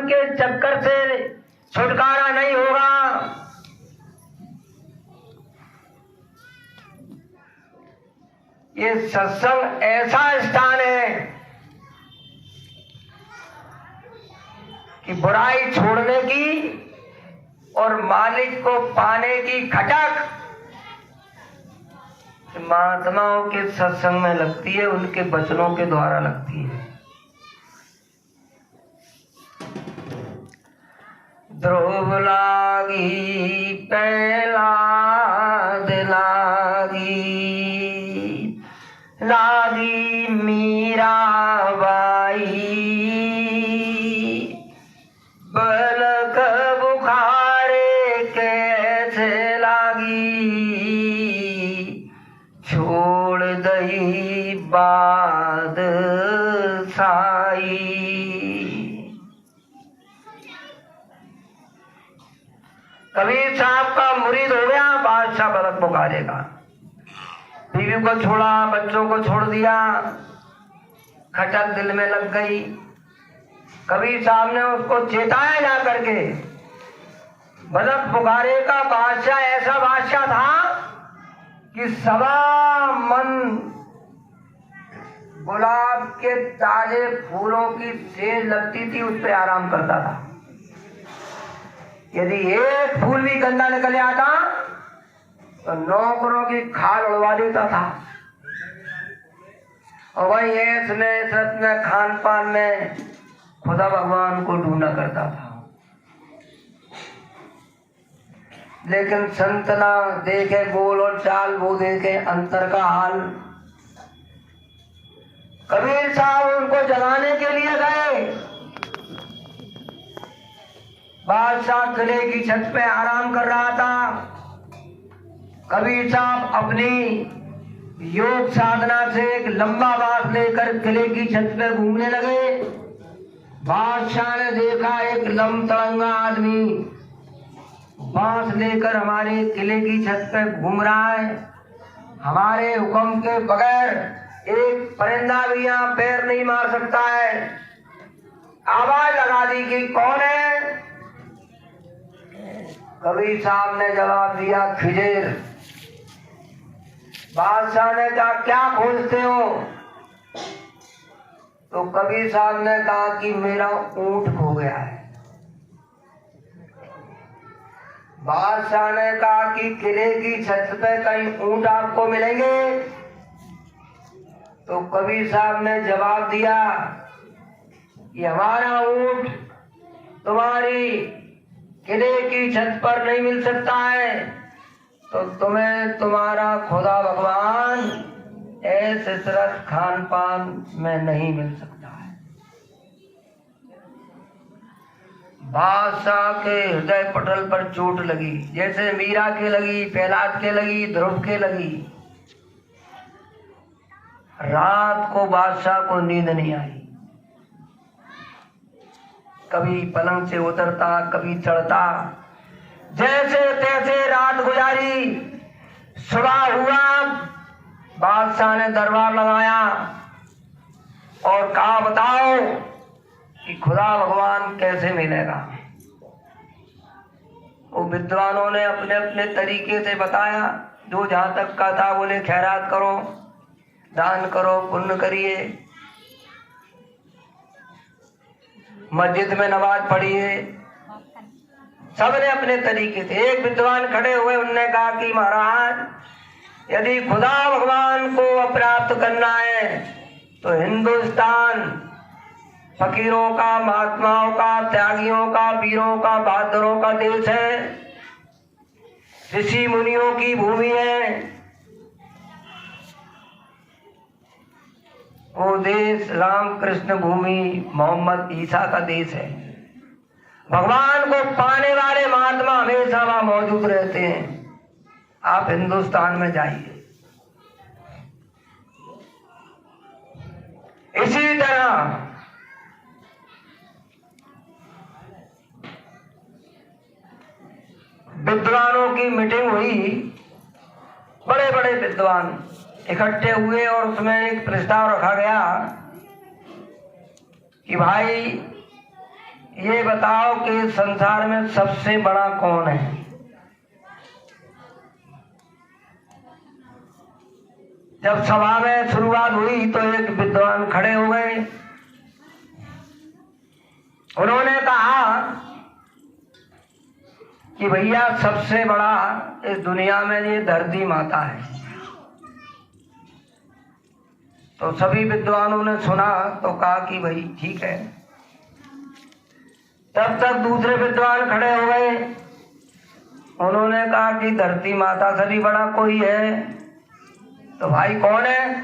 के चक्कर से छुटकारा नहीं होगा। ये सत्संग ऐसा स्थान है कि बुराई छोड़ने की और मालिक को पाने की खटक महात्माओं के सत्संग में लगती है, उनके वचनों के द्वारा लगती है। ध्रुव लागी प्रहलाद लागी, लागी मीराबाई, बलक बुखारे कैसे लागी, छोड़ दई बादशाही। कबीर साहब का मुरीद हो गया बादशाह बलक बुखारे का। बीवी को छोड़ा, बच्चों को छोड़ दिया, खटक दिल में लग गई। कबीर साहब ने उसको चेताया जा करके। बलक बुखारे का बादशाह ऐसा बादशाह था कि सवा मन गुलाब के ताजे फूलों की सेज लगती थी, उस पर आराम करता था। यदि एक फूल भी गंदा निकल आता तो नौकरों की खाल उड़वा देता था। और वही ऐश में, इशरत में, खान पान में खुदा भगवान को ढूंढा करता था। लेकिन संत ना देखे बोल और चाल, वो देखे अंतर का हाल। कबीर साहब उनको जगाने के लिए गए। बादशाह किले की छत पे आराम कर रहा था। कबीर साहब अपनी योग साधना से एक लंबा बांस लेकर किले की छत पे घूमने लगे। बादशाह ने देखा एक लमतड़ंगा आदमी बांस लेकर हमारे किले की छत पे घूम रहा है। हमारे हुक्म के बगैर एक परिंदा भी यहाँ पैर नहीं मार सकता है। आवाज लगा दी कि कौन है? कबीर साहब ने जवाब दिया, खिजेर। बादशाह ने कहा, क्या खोजते हो? तो कबीर साहब ने कहा कि मेरा ऊंट खो गया है। बादशाह ने कहा कि किले की छत पे कहीं ऊंट आपको मिलेंगे? तो कबीर साहब ने जवाब दिया कि हमारा ऊंट तुम्हारी किले की छत पर नहीं मिल सकता है, तो तुम्हें तुम्हारा खुदा भगवान ऐसे इशरत खान पान में नहीं मिल सकता है। बादशाह के हृदय पटल पर चोट लगी, जैसे मीरा के लगी, प्रहलाद के लगी, ध्रुव के लगी। रात को बादशाह को नींद नहीं आई। कभी पलंग से उतरता, कभी चढ़ता, जैसे तैसे रात गुजारी। सुबह हुआ, बादशाह ने दरबार लगाया और कहा, बताओ कि खुदा भगवान कैसे मिलेगा? वो विद्वानों ने अपने अपने तरीके से बताया। जो जहां तक का था, बोले खैरात करो, दान करो, पुण्य करिए, मस्जिद में नमाज पढ़िए। सबने अपने तरीके से। एक विद्वान खड़े हुए, उनने कहा कि महाराज, यदि खुदा भगवान को प्राप्त करना है तो हिंदुस्तान फकीरों का, महात्माओं का, त्यागियों का, वीरों का, बहादुरों का देश है, ऋषि मुनियों की भूमि है। वो देश राम कृष्ण भूमि, मोहम्मद ईसा का देश है। भगवान को पाने वाले महात्मा हमेशा वहां मौजूद रहते हैं। आप हिंदुस्तान में जाइए। इसी तरह विद्वानों की मीटिंग हुई। बड़े बड़े विद्वान इकट्ठे हुए और उसमें एक प्रस्ताव रखा गया कि भाई, ये बताओ कि संसार में सबसे बड़ा कौन है? जब सभा में शुरुआत हुई तो एक विद्वान खड़े हो गए। उन्होंने कहा कि भैया सबसे बड़ा इस दुनिया में ये धरती माता है। तो सभी विद्वानों ने सुना तो कहा कि भाई ठीक है। तब तक दूसरे विद्वान खड़े हो गए। उन्होंने कहा कि धरती माता से भी बड़ा कोई है। तो भाई कौन है?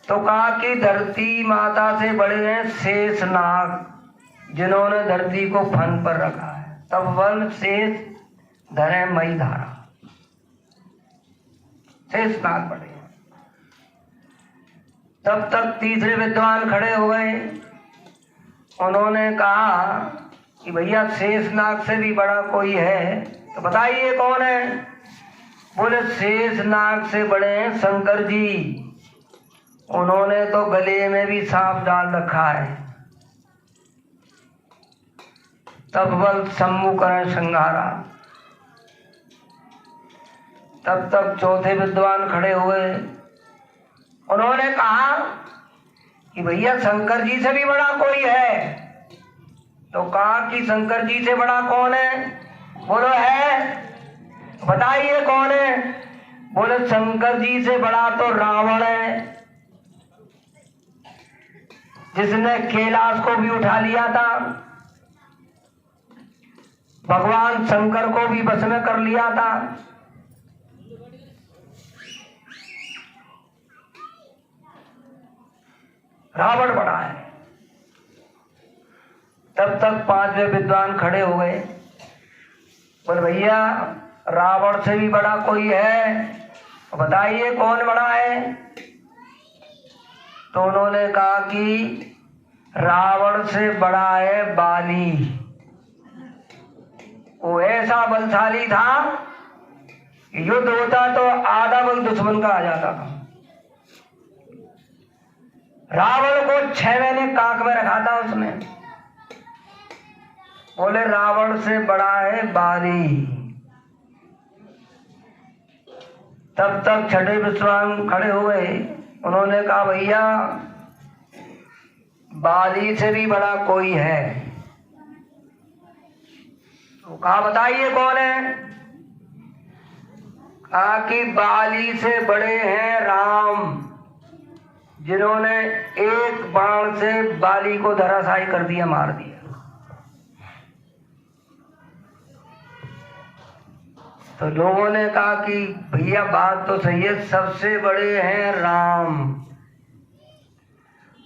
तो कहा कि धरती माता से बड़े हैं शेषनाग, जिन्होंने धरती को फन पर रखा है। तब वन शेष धरे मई धारा, शेषनाग बड़े हैं। तब तक तीसरे विद्वान खड़े हो गए। उन्होंने कहा कि भैया शेषनाग से भी बड़ा कोई है, तो बताइए कौन है? बोले शेषनाग से बड़े हैं शंकर जी, उन्होंने तो गले में भी सांप डाल रखा है। तब बल शंभु करण संहारा। तब तक चौथे विद्वान खड़े हुए। उन्होंने कहा कि भैया शंकर जी से भी बड़ा कोई है। तो कहा कि शंकर जी से बड़ा कौन है? बोलो है, बताइए कौन है? बोले शंकर जी से बड़ा तो रावण है, जिसने कैलाश को भी उठा लिया था, भगवान शंकर को भी बस में कर लिया था। रावण बड़ा है। तब तक पांचवे विद्वान खड़े हो गए। बोले भैया रावण से भी बड़ा कोई है, बताइए कौन बड़ा है? तो उन्होंने कहा कि रावण से बड़ा है बाली। वो ऐसा बलशाली था, युद्ध होता तो आधा बल दुश्मन का आ जाता था। रावण को 6 महीने कांख में रखा था उसने। बोले रावण से बड़ा है बाली। तब तक छठे विद्वान खड़े हुए। उन्होंने कहा भैया बाली से भी बड़ा कोई है। तो कहा बताइए कौन है? कहा कि बाली से बड़े हैं राम, जिन्होंने एक बाण से बाली को धराशायी कर दिया, मार दिया। तो लोगों ने कहा कि भैया बात तो सही है, सबसे बड़े हैं राम।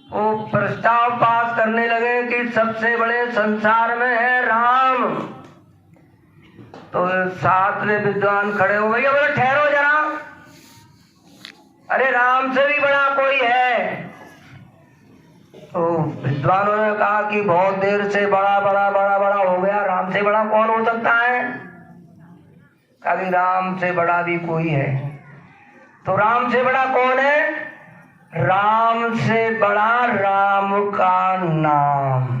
वो प्रस्ताव पास करने लगे कि सबसे बड़े संसार में है राम। तो सातवें विद्वान खड़े हो गए। बोले ठहरो जरा, अरे राम से भी बड़ा कोई है। तो विद्वानों ने कहा कि बहुत देर से बड़ा बड़ा बड़ा बड़ा हो गया, राम से बड़ा कौन हो सकता है? कहा कि राम से बड़ा भी कोई है। तो राम से बड़ा कौन है? राम से बड़ा राम का नाम।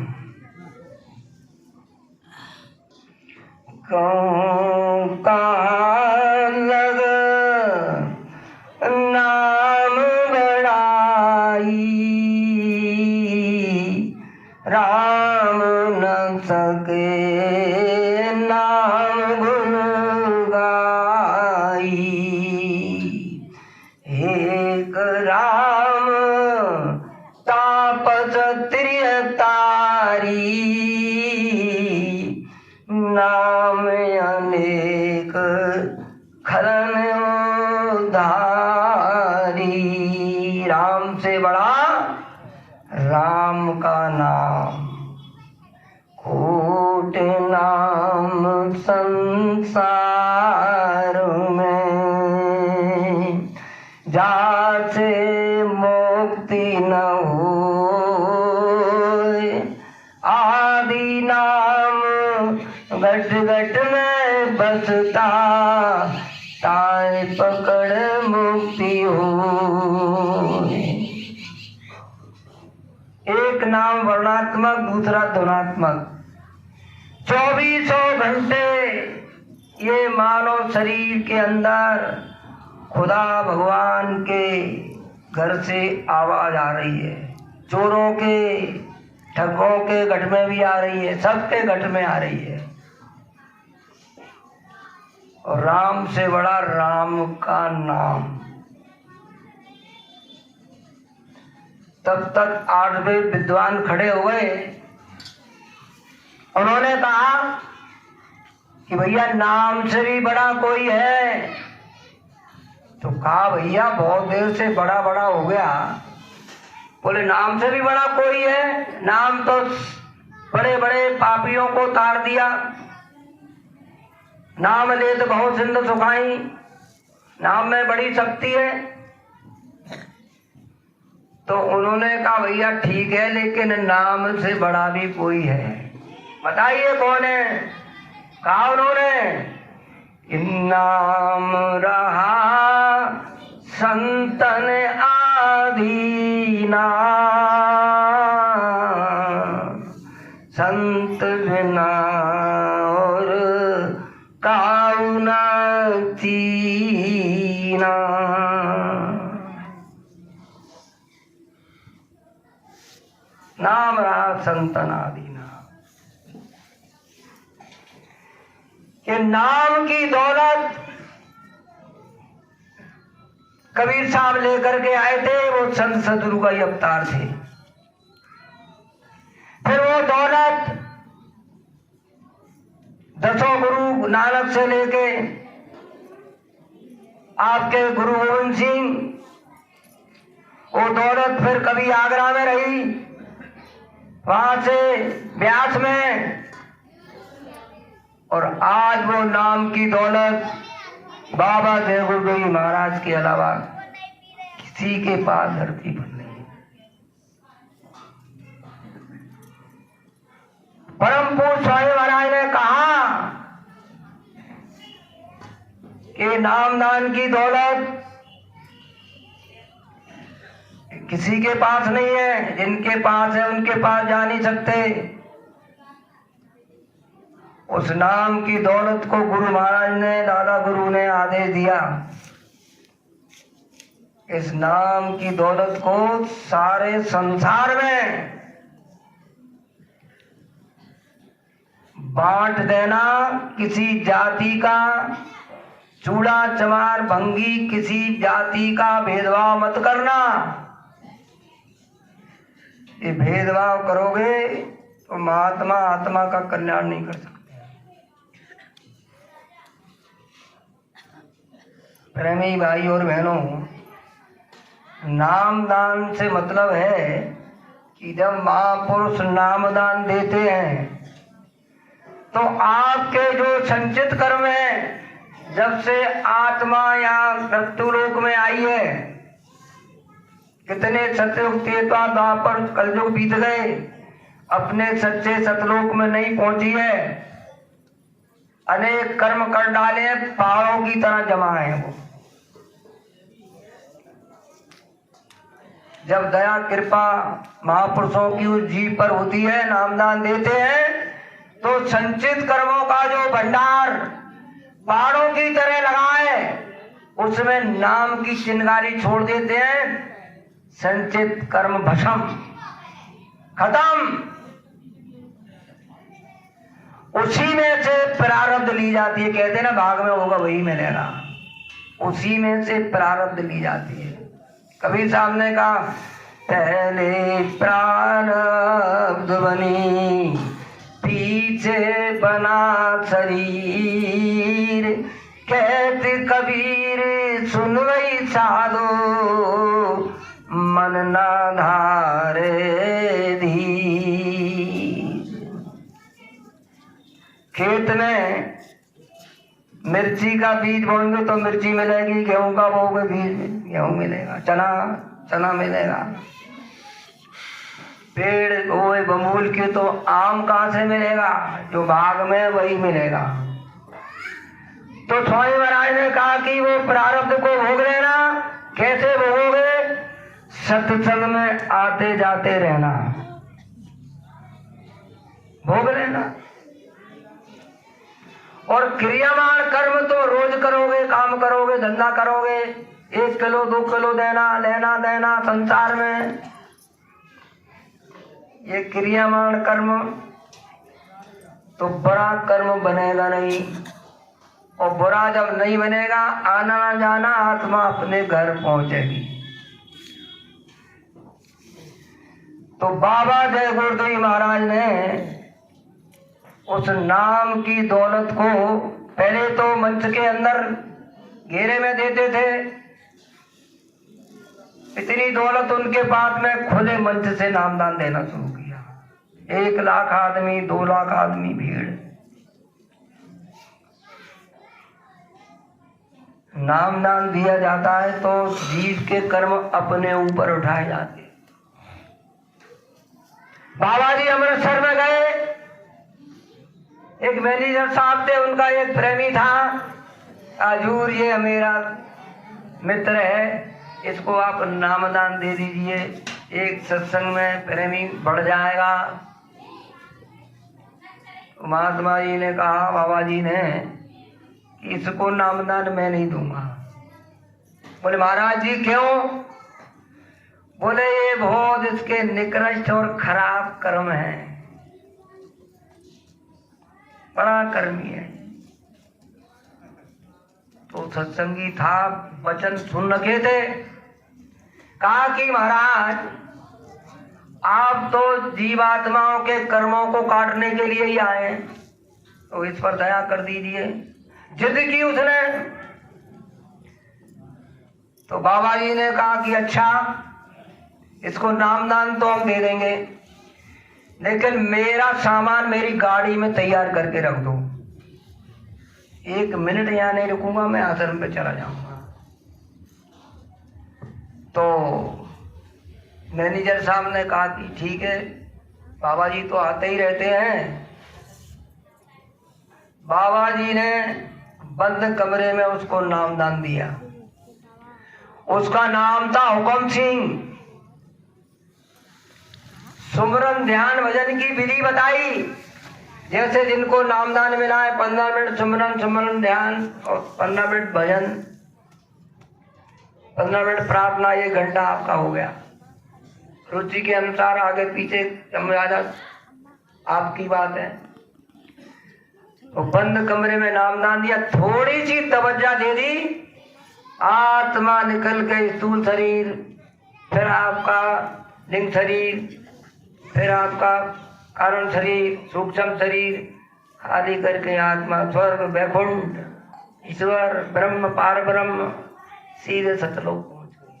कहाँ लग नाम बड़ाई, राम न सके नाम गुण गाई। एक राम तापस त्रियतारी, नाम अनेक खलन उधारी। राम से बड़ा राम का नाम, कोट नाम संसार में, जासे मुक्ति न होए। आदि नाम घट घट में बसता, ताय पकड़ मुक्ति होए। एक नाम वर्णात्मक, दूसरा ध्वनात्मक। 24 घंटे ये मानव शरीर के अंदर खुदा भगवान के घर से आवाज आ रही है। चोरों के, ठगों के घट में भी आ रही है, सबके घट में आ रही है। और राम से बड़ा राम का नाम। तब तक 8वें विद्वान खड़े हो गए। उन्होंने कहा कि भैया नाम से भी बड़ा कोई है। तो कहा भैया बहुत देर से बड़ा बड़ा हो गया। बोले नाम से भी बड़ा कोई है? नाम तो बड़े बड़े पापियों को तार दिया। नाम ले तो बहुत सिंध सुखाई। नाम में बड़ी शक्ति है। तो उन्होंने कहा भैया ठीक है, लेकिन नाम से बड़ा भी कोई है। बताइए कौन है? कहा उन्होंने, नाम रहा संतन आदीना, संत बिना और काऊ न तीना। नाम रहा संतन आदीना। कि नाम की दौलत कबीर साहब लेकर के आए थे। वो संत सदगुरु का ही अवतार थे। फिर वो दौलत दसों गुरु नानक से लेके आपके गुरु गोविंद सिंह, वो दौलत फिर कभी आगरा में रही, वहां से ब्यास में, और आज वो नाम की दौलत बाबा जय गुरुदेव महाराज के अलावा किसी के पास धरती पर नहीं। परम पूज्य स्वामी महाराज ने कहा कि नामदान की दौलत किसी के पास नहीं है। जिनके पास है उनके पास जा नहीं सकते। उस नाम की दौलत को गुरु महाराज ने, दादा गुरु ने आदेश दिया। इस नाम की दौलत को सारे संसार में बांट देना। किसी जाति का चूड़ा चमार भंगी, किसी जाति का भेदभाव मत करना। ये भेदभाव करोगे तो महात्मा आत्मा का कल्याण नहीं कर सकते। प्रेमी भाई और बहनों, नामदान से मतलब है कि जब महापुरुष नामदान देते हैं तो आपके जो संचित कर्म है, जब से आत्मा या मृत्यु लोक में आई है, कितने सतयुग त्रेता द्वापर कलयुग बीत गए, अपने सच्चे सतलोक में नहीं पहुंची है। अनेक कर्म कर डाले, पहाड़ों की तरह जमा है वो। जब दया कृपा महापुरुषों की उस जीव पर होती है, नामदान देते हैं, तो संचित कर्मों का जो भंडार पहाड़ों की तरह लगा है, उसमें नाम की चिंगारी छोड़ देते हैं। संचित कर्म भस्म, खत्म। उसी में से प्रारब्ध ली जाती है। कहते हैं ना भाग में होगा वही मिलेगा। उसी में से प्रारब्ध ली जाती है। कबीर साहब ने कहा, पहले प्रारब्ध बनी, पीछे बना शरीर। कहते कबीर सुन वही साधो, मन ना धारे धीर। खेत में मिर्ची का बीज बोएंगे तो मिर्ची मिलेगी, गेहूं का बोओगे बीज गेहूं मिलेगा, चना मिलेगा। पेड़ बोए बमूल के तो आम कहाँ से मिलेगा? जो भाग में वही मिलेगा। तो स्वामी महाराज ने कहा कि वो प्रारब्ध को भोग लेना। कैसे भोगोगे? सत्संग में आते जाते रहना, भोग लेना। और क्रियामान कर्म तो रोज करोगे, काम करोगे, धंधा करोगे, 1 किलो 2 किलो देना लेना देना संसार में, ये क्रियामान कर्म तो बड़ा कर्म बनेगा नहीं। और बुरा जब नहीं बनेगा, आना जाना आत्मा अपने घर पहुंचेगी। तो बाबा जय गुरुदेव महाराज ने उस नाम की दौलत को पहले तो मंच के अंदर घेरे में देते थे, इतनी दौलत उनके पास में खुले मंच से नामदान देना शुरू किया। 1 लाख आदमी, 2 लाख आदमी भीड़, नामदान दिया जाता है तो जीव के कर्म अपने ऊपर उठाए जाते। बाबा जी अमृतसर में गए, एक मैनेजर साहब थे, उनका एक प्रेमी था, हजूर ये मेरा मित्र है, इसको आप नामदान दे दीजिए, एक सत्संग में प्रेमी बढ़ जाएगा। महात्मा जी ने कहा, बाबा जी ने, कि इसको नामदान मैं नहीं दूंगा। बोले महाराज जी क्यों? बोले ये बहुत इसके निकृष्ट और खराब कर्म है, बड़ा कर्मी है। तो सत्संगी था, वचन सुन रखे थे, कहा कि महाराज आप तो जीवात्माओं के कर्मों को काटने के लिए ही आए, तो इस पर दया कर दीजिए। जिद की उसने। तो बाबा जी ने कहा कि अच्छा, इसको नामदान तो हम दे देंगे, लेकिन मेरा सामान मेरी गाड़ी में तैयार करके रख दो, 1 मिनट यहाँ नहीं रुकूंगा, मैं आश्रम पे चला जाऊंगा। तो मैनेजर साहब ने कहा कि ठीक है, बाबा जी तो आते ही रहते हैं। बाबा जी ने बंद कमरे में उसको नामदान दिया। उसका नाम था हुक्म सिंह। सुमरन ध्यान भजन की विधि बताई, जैसे जिनको नामदान मिला है 15 मिनट सुमरन ध्यान और 15 मिनट भजन, 15 मिनट प्रार्थना, 1 घंटा आपका हो गया। रुचि के अनुसार आगे पीछे ज्यादा आपकी बात है। तो बंद कमरे में नामदान दिया, थोड़ी सी तवज्जो दे दी, आत्मा निकल के स्थूल शरीर, फिर आपका लिंग शरीर, फिर आपका कारण शरीर, सूक्ष्म शरीर, खाली करके आत्मा स्वर्ग वैकुंठ ईश्वर ब्रह्म पार ब्रह्म सीधे सतलोक पहुंच गई।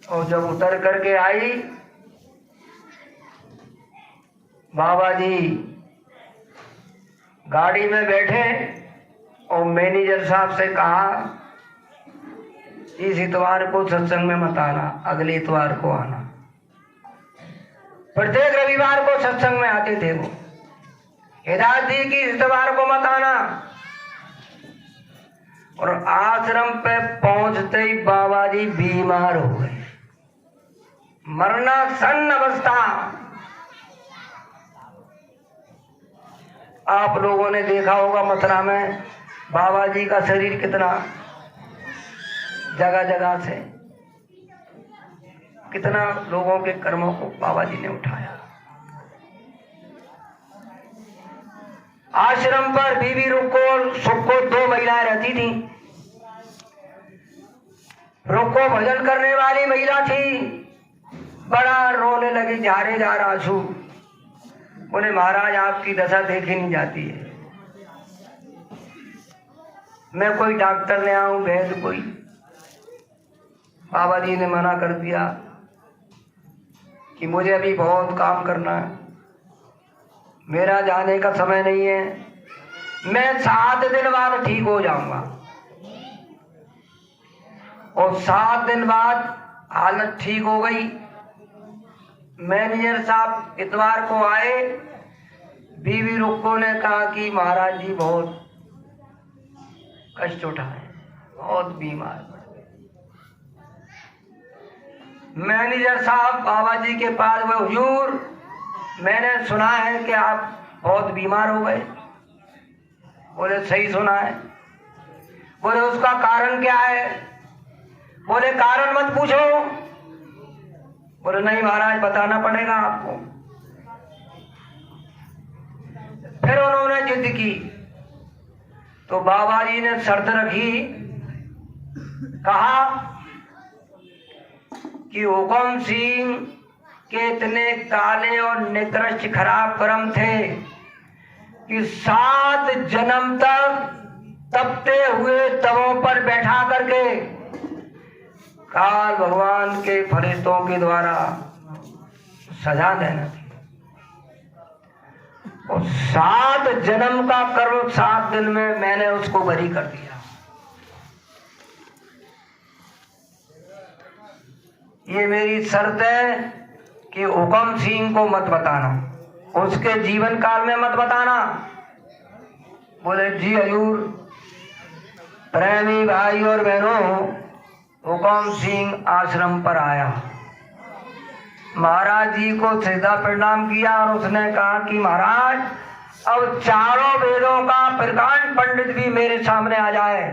और जब उतर करके आई, बाबा जी गाड़ी में बैठे और मैनेजर साहब से कहा, इस इतवार को सत्संग में मत आना, अगले इतवार को आना। प्रत्येक रविवार को सत्संग में आते थे वो। हिदायत दी कि इतवार को मत आना। और आश्रम पे पहुंचते ही बाबा जी बीमार हो गए, मरणासन अवस्था। आप लोगों ने देखा होगा मथुरा में बाबा जी का शरीर कितना जगह जगह से, कितना लोगों के कर्मों को बाबा जी ने उठाया। आश्रम पर बीबी रुक्को सुक्को 2 महिलाएं रहती थी। रुक्को भजन करने वाली महिला थी, बड़ा रोने लगी, झारेदार आंसू। बोले महाराज आपकी दशा देखी नहीं जाती है, मैं कोई डॉक्टर ले आऊं, वैद्य कोई। बाबा जी ने मना कर दिया कि मुझे अभी बहुत काम करना है, मेरा जाने का समय नहीं है, मैं 7 दिन बाद ठीक हो जाऊंगा। और 7 दिन बाद हालत ठीक हो गई। मैनेजर साहब इतवार को आए, बीवी रुक्को ने कहा कि महाराज जी बहुत कष्ट उठाए, बहुत बीमार पड़ गए। मैनेजर साहब बाबा जी के पास, वो हुजूर मैंने सुना है कि आप बहुत बीमार हो गए। बोले सही सुना है। बोले उसका कारण क्या है? बोले कारण मत पूछो। बोले नहीं महाराज, बताना पड़ेगा आपको। फिर उन्होंने जिद की तो बाबा जी ने शर्त रखी, कहा कि हुकम सिंह के इतने काले और निकृष्ट खराब कर्म थे कि 7 जन्म तक तपते हुए तवों पर बैठा करके काल भगवान के फरिश्तों के द्वारा सजा देना थी। और 7 जन्म का कर्म 7 दिन में मैंने उसको बरी कर दिया। ये मेरी शर्त है कि हुकम सिंह को मत बताना, उसके जीवन काल में मत बताना। बोले जी हजूर। प्रेमी भाई और बहनों, हुकम सिंह आश्रम पर आया, महाराज जी को सीधा प्रणाम किया और उसने कहा कि महाराज, अब चारों वेदों का प्रकांड पंडित भी मेरे सामने आ जाए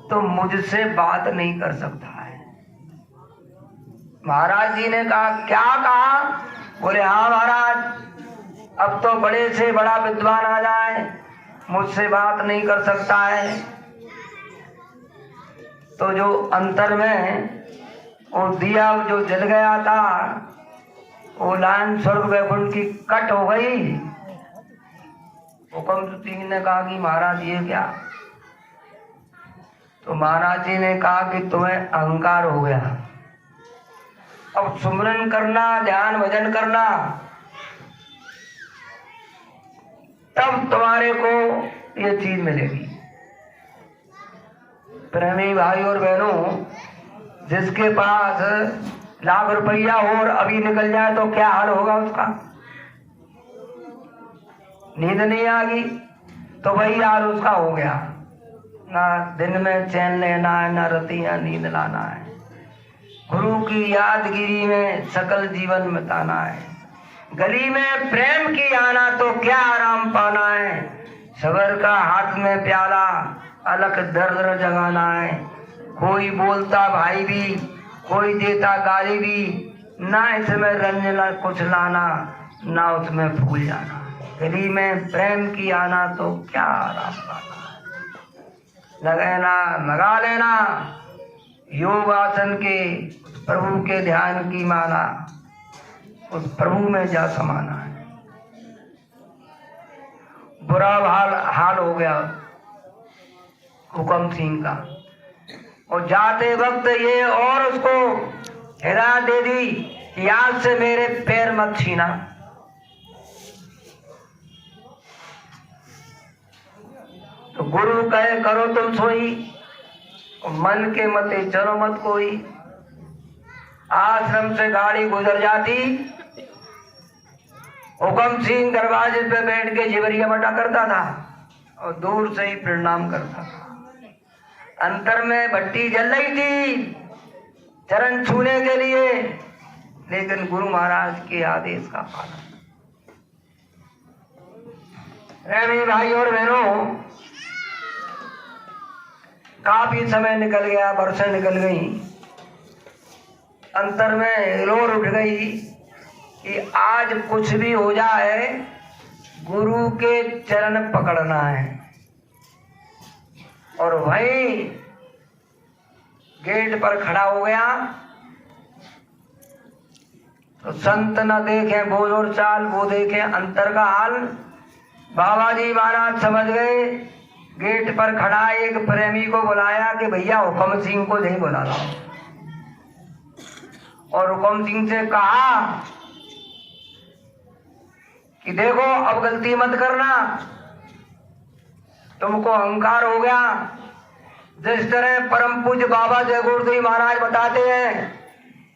तो मुझसे बात नहीं कर सकता है। महाराज जी ने कहा क्या कहा? बोले हाँ महाराज, अब तो बड़े से बड़ा विद्वान आ जाए मुझसे बात नहीं कर सकता है। तो जो अंतर में वो दिया जो जल गया था, वो लाइन स्वर्ग वैकुंठ की कट हो गई। हुकम सिंह ने कहा कि महाराज ये क्या? तो महाराज जी ने कहा कि तुम्हें अहंकार हो गया, अब सुमरन करना, ध्यान भजन करना, तब तुम्हारे को ये चीज मिलेगी। प्रेमी भाई और बहनों, जिसके पास लाख रुपया और अभी निकल जाए तो क्या हाल होगा उसका? नींद नहीं आ गई तो वही हाल उसका हो गया। ना दिन में चैन लेना है, ना रतियां नींद लाना है। गुरु की यादगिरी में सकल जीवन बिताना है। गली में प्रेम की आना तो क्या आराम पाना है। सबर का हाथ में प्याला, अलग दर्द जगाना है। कोई बोलता भाई भी, कोई देता गाली भी, ना इसमें रंजना कुछ लाना, ना उसमें फूल जाना। गली में प्रेम की आना तो क्या आराम पाना है। लगा लेना योग आसन के, प्रभु के ध्यान की माला, उस प्रभु में जा समाना है। बुरा हाल हो गया हुकम सिंह का, और जाते वक्त ये और उसको हिदायत दे दी कि आज से मेरे पैर मत छीना। तो गुरु कहे करो तुम सोई, मन के मते चलो मत कोई। आश्रम से गाड़ी गुजर जाती, हुकम सिंह दरवाजे पे बैठ के जिवरिया बटा करता था और दूर से ही प्रणाम करता था। अंतर में भट्टी जल रही थी चरण छूने के लिए, लेकिन गुरु महाराज के आदेश का पालन। प्रेमी भाई और बहनों, काफी समय निकल गया, बरसें निकल गई। अंतर में लोर उठ गई कि आज कुछ भी हो जाए गुरु के चरण पकड़ना है। और वही गेट पर खड़ा हो गया तो संत न देखे बोल और चाल, वो देखे अंतर का हाल। बाबा जी महाराज समझ गए। गेट पर खड़ा एक प्रेमी को बुलाया कि भैया हुकम सिंह को नहीं बुला लाओ। और हुकम सिंह से कहा कि देखो अब गलती मत करना, तुमको अहंकार हो गया। जिस तरह परम पूज्य बाबा जय गुरुदेव महाराज बताते हैं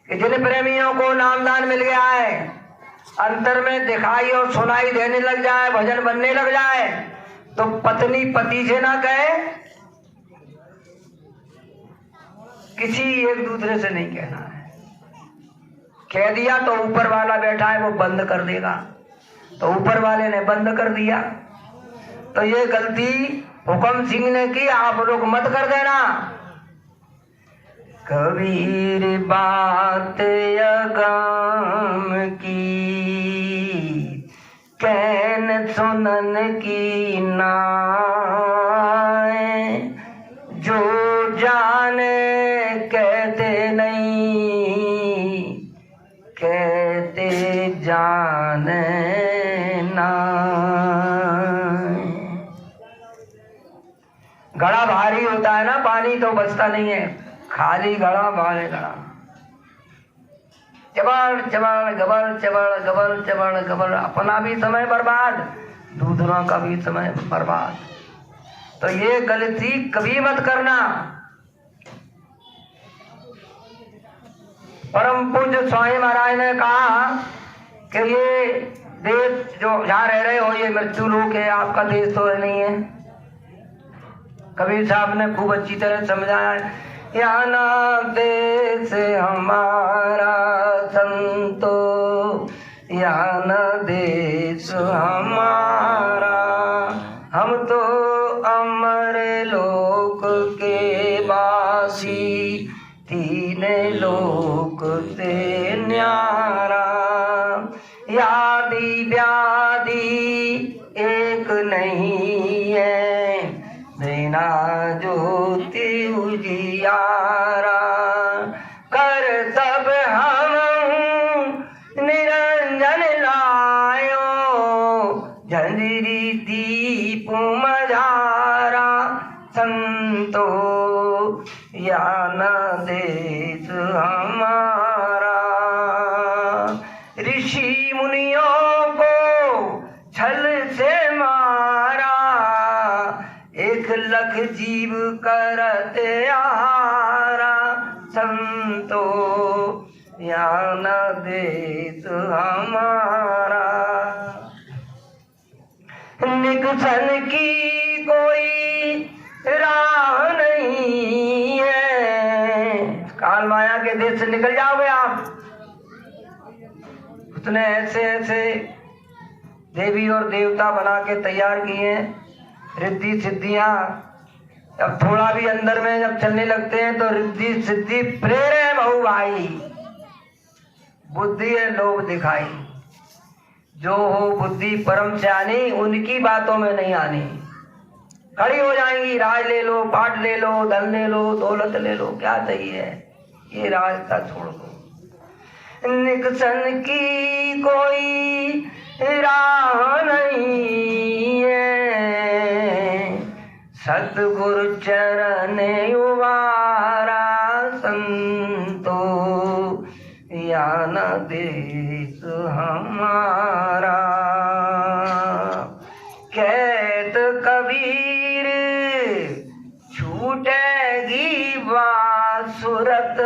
कि जिन प्रेमियों को नामदान मिल गया है, अंतर में दिखाई और सुनाई देने लग जाए, भजन बनने लग जाए, तो पत्नी पति से ना कहे, किसी एक दूसरे से नहीं कहना है। कह दिया तो ऊपर वाला बैठा है वो बंद कर देगा। तो ऊपर वाले ने बंद कर दिया। तो ये गलती हुक्म सिंह ने की, आप लोग मत कर देना। कबीर बात अगम की, कहन सुनन की नाय, जो जाने कहते नहीं, कहते जाने ना। घड़ा भारी होता है ना, पानी तो बचता नहीं है, खाली घड़ा भारे घड़ा। चबड़ चबड़ गबड़ चबड़ गबड़ चबड़ गबड़, अपना भी समय बर्बाद, दूसरों का भी समय बर्बाद। तो ये गलती कभी मत करना। परम पूज्य स्वामी महाराज ने कहा कि ये देश जो जहाँ रह रहे हो ये मृत्यु लोक है, आपका देश तो नहीं है। कबीर साहब ने खूब अच्छी तरह समझाया है, या ना देश हमारा संतो, या न देश हमारा, हम तो अमर लोक के वासी, तीन लोक से न्यारा। यादि व्याधि एक नहीं है, बिना ज्योति उजियारा। कर सब हम निरंजन लायो, झंझरी दीप मझारा। संतो या न देश हमारा, ऋषि मुनियों को छल से मारा, 1 लाख जीव करते आहारा। संतो या न देश हमारा, निकसन की कोई राह नहीं है, काल माया के देश से निकल जाओगे आप। उसने ऐसे ऐसे देवी और देवता बना के तैयार किए हैं, रिद्धि सिद्धियां। अब थोड़ा भी अंदर में जब चलने लगते हैं तो रिद्धि सिद्धि प्रेरे बहु भाई, बुद्धि है लोभ दिखाई। जो हो बुद्धि परम सियानी, उनकी बातों में नहीं आनी, खड़ी हो जाएंगी। राज ले लो, पाट ले लो, धन ले लो, दौलत ले लो, क्या चाहिए, ये रास्ता छोड़ दो। निकसन की कोई राह नहीं है, सतगुरु चरण उबारा। संतो या न देश हमारा, कहत कबीर छूटेगी बासुरत।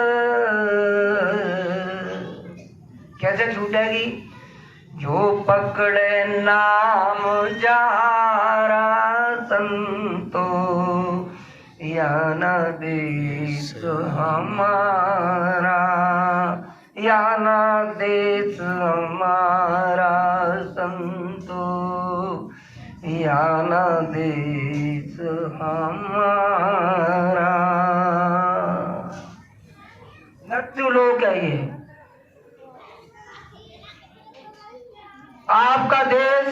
कैसे छूटेगी, जो पकड़े नाम जहारा। संतो या न देश हमारा, या न देश हमारा। संतो या न देश हमारा। मृत्यु लोक है ये, आपका देश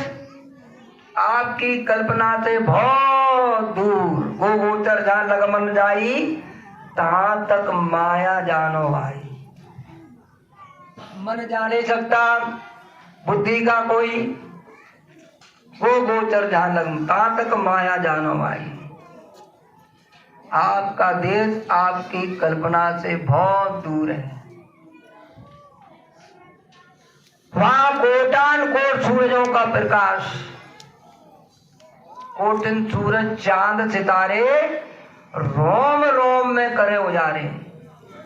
आपकी कल्पना से बहुत दूर। गो गोचर जहाँ लगमन जाई, तहाँ तक माया जानो भाई। मन जा नहीं सकता बुद्धि का कोई, गो गोचर जहाँ लगमन तहाँ तक माया जानो भाई। आपका देश आपकी कल्पना से बहुत दूर है। वहां कोटान कोट सूरजों का प्रकाश, कोटिन सूरज चांद सितारे रोम रोम में करे उजारे।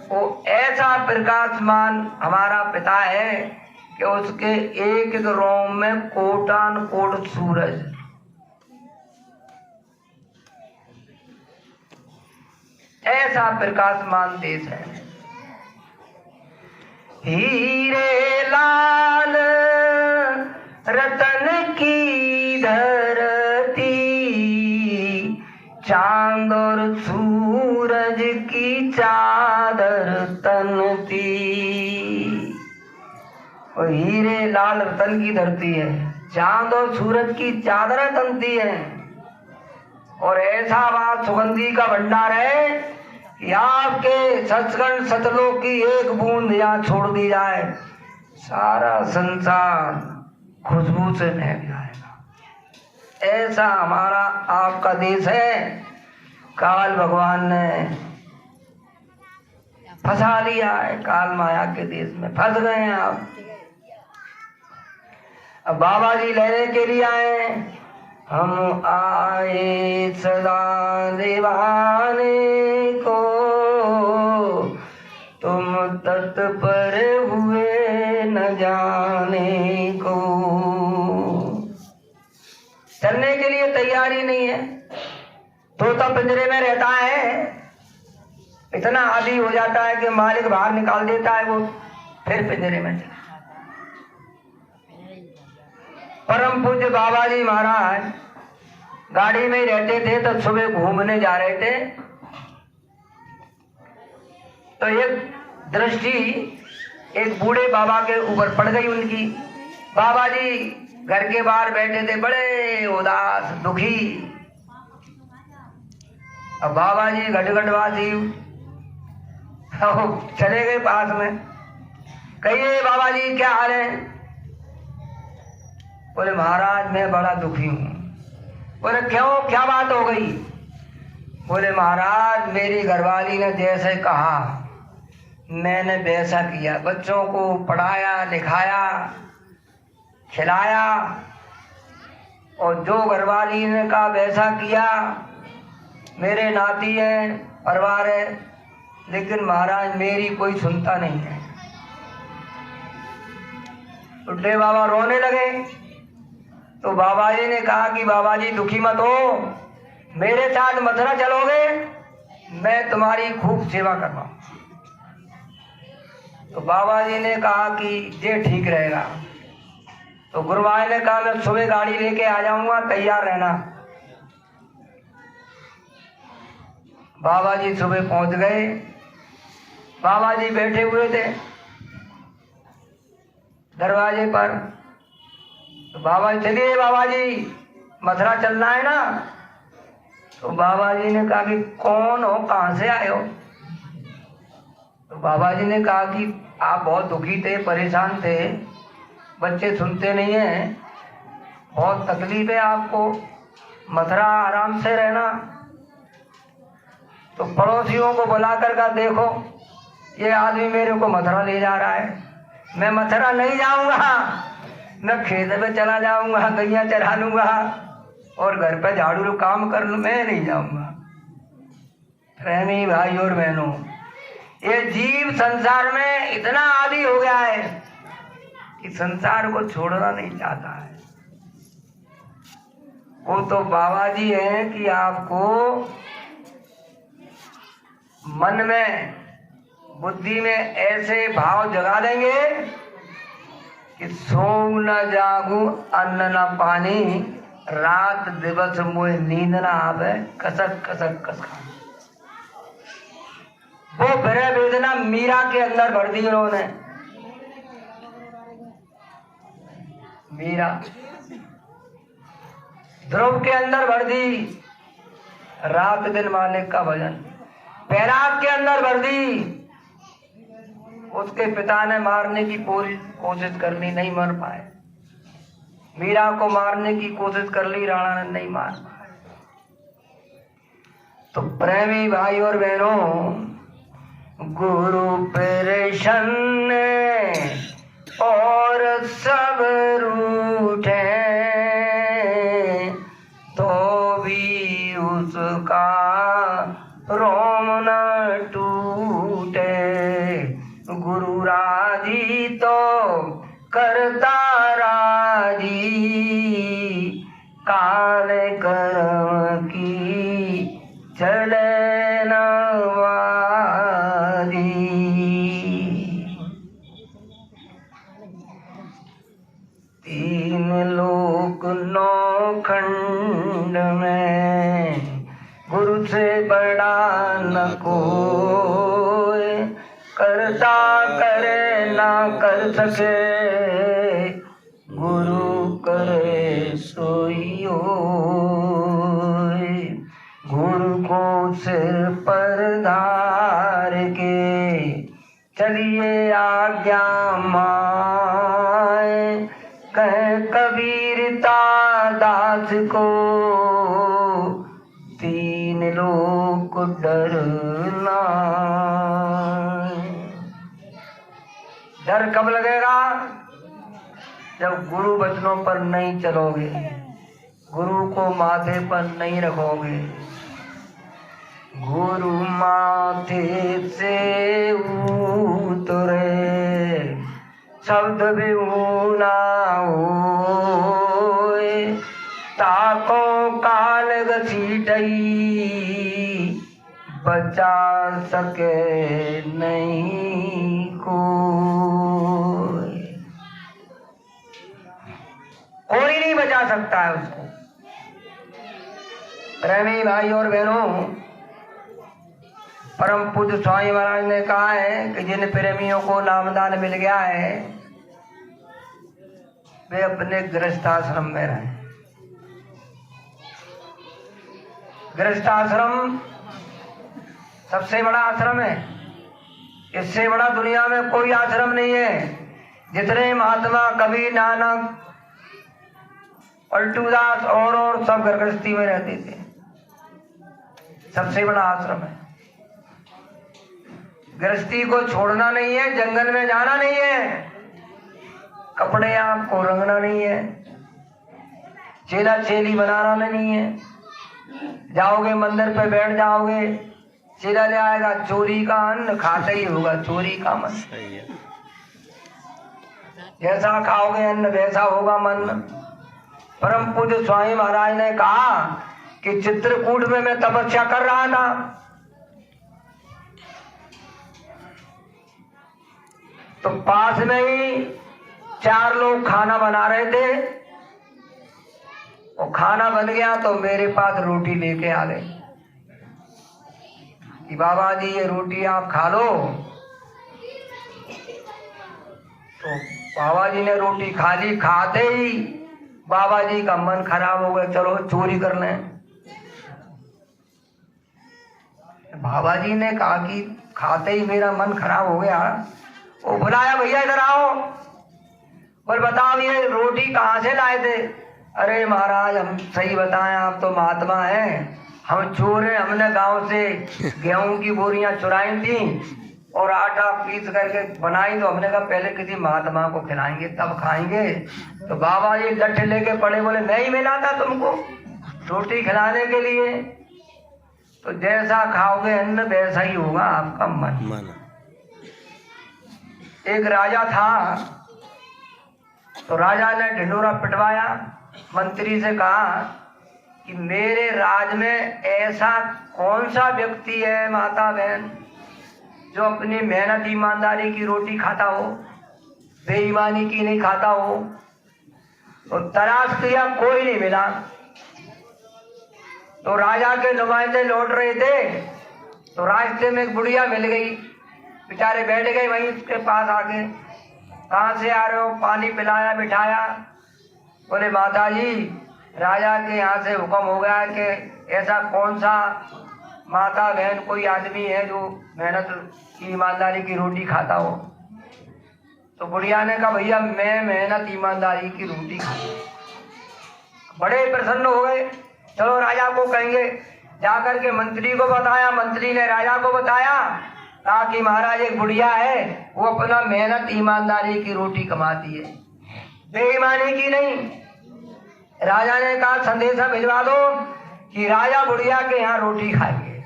वो ऐसा प्रकाशमान हमारा पिता है कि उसके एक एक रोम में कोटान कोट सूरज। ऐसा प्रकाशमान देश है। हीरे लाल रतन चांद और सूरज की चादर तनती, और हीरे लाल रतन की धरती है, चांद और सूरज की चादरें तनती है। और ऐसा बात सुगंधी का भंडार है कि आपके सचखंड सतलोक की एक बूंद यहाँ छोड़ दी जाए, सारा संसार खुशबू से महक जाएगा। ऐसा हमारा आपका देश है। काल भगवान ने फंसा लिया है, काल माया के देश में फंस गए हैं आप। अब बाबा जी लेने के लिए आए, हम आए सदा निभाने को, तुम तत्पर हुए न जाने को। चलने के लिए तैयारी नहीं है। तोता पिंजरे में रहता है, इतना आदी हो जाता है कि मालिक बाहर निकाल देता है, वो फिर पिंजरे में चला। परम पूज्य बाबा जी महाराज गाड़ी में ही रहते थे, तो सुबह घूमने जा रहे थे, तो एक दृष्टि एक बूढ़े बाबा के ऊपर पड़ गई उनकी। बाबा जी घर के बाहर बैठे थे, बड़े उदास दुखी। अब बाबा जी घटघटवासी चले गए पास में, कहिए बाबा जी क्या हाल है? बोले महाराज मैं बड़ा दुखी हूँ। बोले क्यों, क्या बात हो गई? बोले महाराज मेरी घरवाली ने जैसे कहा मैंने वैसा किया, बच्चों को पढ़ाया लिखाया खिलाया, और जो घरवाली ने कहा वैसा किया। मेरे नाती है, परिवार है, लेकिन महाराज मेरी कोई सुनता नहीं है। बुड्ढे बाबा रोने लगे। तो बाबा जी ने कहा कि बाबा जी दुखी मत हो, मेरे साथ मथुरा चलोगे, मैं तुम्हारी खूब सेवा करवाऊं। तो बाबा जी ने कहा कि ये ठीक रहेगा। तो गुरुवार ने कहा मैं सुबह गाड़ी लेके आ जाऊंगा, तैयार रहना। बाबा जी सुबह पहुंच गए। बाबा जी बैठे हुए थे दरवाजे पर। तो बाबा जी चलिए बाबा जी मथुरा चलना है ना। तो बाबा जी ने कहा कि कौन हो, कहाँ से आए हो? तो बाबा जी ने कहा कि आप बहुत दुखी थे, परेशान थे, बच्चे सुनते नहीं हैं, बहुत तकलीफ है आपको, मथुरा आराम से रहना। तो पड़ोसियों को बुला कर कहा देखो ये आदमी मेरे को मथुरा ले जा रहा है। मैं मथुरा नहीं जाऊंगा, मैं खेत में चला जाऊंगा, गैया चरा लूंगा और घर पे झाड़ू काम कर लूं, मैं नहीं जाऊंगा। प्रेमी भाई और बहनों, ये जीव संसार में इतना आदी हो गया है कि संसार को छोड़ना नहीं चाहता है। वो तो बाबा जी हैं कि आपको मन में बुद्धि में ऐसे भाव जगा देंगे कि सोऊं न जागूं अन्न न पानी, रात दिवस मुझे नींद ना आवे, कसक कसक कस खा। वो भरे वेदना मीरा के अंदर भर दी उन्होंने। मीरा ध्रुव के अंदर भर दी रात दिन मालिक का भजन। बैराग के अंदर भर दी। उसके पिता ने मारने की पूरी कोशिश कर ली, नहीं मर पाए। मीरा को मारने की कोशिश कर ली, राणा ने नहीं मार पाए। तो प्रेमी भाई और बहनों, गुरु प्रसन्न और सब रूठे तो भी उसका रोम न टूटे। गुरु राजी तो करता राजी, काल कर्म की चले न वारी। तीन लोक नौ खंड में गुरु से बड़ा न कोई, करता करे ना कर सके, गुरु करे सोई होय। गुरु को सिर पर धार के चलिए आज्ञा माए, कह कबीरता दास को तीन लोक डरना। डर कब लगेगा? जब गुरु वचनों पर नहीं चलोगे, गुरु को माथे पर नहीं रखोगे। गुरु माथे से उतरे शब्द भी ऊना होए, ताको काल घसीटई बचा सके नहीं कोई। कोई नहीं बचा सकता है उसको। प्रेमी भाई और बहनों, परम पूज्य स्वामी महाराज ने कहा है कि जिन प्रेमियों को नामदान मिल गया है वे अपने गृहस्थाश्रम में रहें। गृहस्थाश्रम सबसे बड़ा आश्रम है। इससे बड़ा दुनिया में कोई आश्रम नहीं है। जितने महात्मा, कबीर, नानक, पलटूदास और सब गृहस्थी में रहते थे। सबसे बड़ा आश्रम है। गृहस्थी को छोड़ना नहीं है, जंगल में जाना नहीं है, कपड़े आपको रंगना नहीं है, चेला चेली बनाना नहीं है। जाओगे मंदिर पे बैठ जाओगे, चेला ले आएगा चोरी का अन्न, खाता ही होगा चोरी का मन। जैसा खाओगे अन्न वैसा होगा मन। परम पूज्य स्वामी महाराज ने कहा कि चित्रकूट में मैं तपस्या कर रहा था, तो पास में ही 4 लोग खाना बना रहे थे। और खाना बन गया तो मेरे पास रोटी लेके आ गए कि बाबा जी ये रोटी आप खा लो। तो बाबा जी ने रोटी खा ली। खाते ही बाबा जी का मन खराब हो गया, चलो चोरी कर लें। बाबा जी ने कहा कि खाते ही मेरा मन खराब हो गया। वो बुलाया, भैया इधर आओ, बोल बताओ ये रोटी कहाँ से लाए थे? अरे महाराज हम सही बताएं, आप तो महात्मा हैं, हम चोर हैं। हमने गांव से गेहूं की बोरियां चुराई थी और आटा पीस करके बनाई, तो हमने कहा पहले किसी महात्मा को खिलाएंगे तब खाएंगे। तो बाबा जी लठ लेके पड़े, बोले नहीं मिला था तुमको रोटी खिलाने के लिए? तो जैसा खाओगे अन्न वैसा ही होगा आपका मन। एक राजा था, तो राजा ने ढिंडोरा पिटवाया, मंत्री से कहा कि मेरे राज में ऐसा कौन सा व्यक्ति है माता बहन जो अपनी मेहनत ईमानदारी की रोटी खाता हो, बेईमानी की नहीं खाता हो? तो तलाश किया, कोई नहीं मिला। तो राजा के नुमाइंदे लौट रहे थे, तो रास्ते में एक बुढ़िया मिल गई। बेचारे बैठ गए वहीं उसके पास आके, कहाँ से आ रहे हो? पानी पिलाया, बिठाया। बोले माता जी राजा के यहाँ से हुक्म हो गया है कि ऐसा कौन सा माता बहन कोई आदमी है जो मेहनत की ईमानदारी की रोटी खाता हो? तो बुढ़िया ने कहा भैया मैं मेहनत ईमानदारी की रोटी खाता। बड़े प्रसन्न हो गए, चलो राजा को कहेंगे। जाकर के मंत्री को बताया, मंत्री ने राजा को बताया, कहा कि महाराज एक बुढ़िया है, वो अपना मेहनत ईमानदारी की रोटी कमाती है, बेईमानी की नहीं। राजा ने कहा संदेशा भिजवा दो कि राजा बुढ़िया के यहाँ रोटी खाएंगे।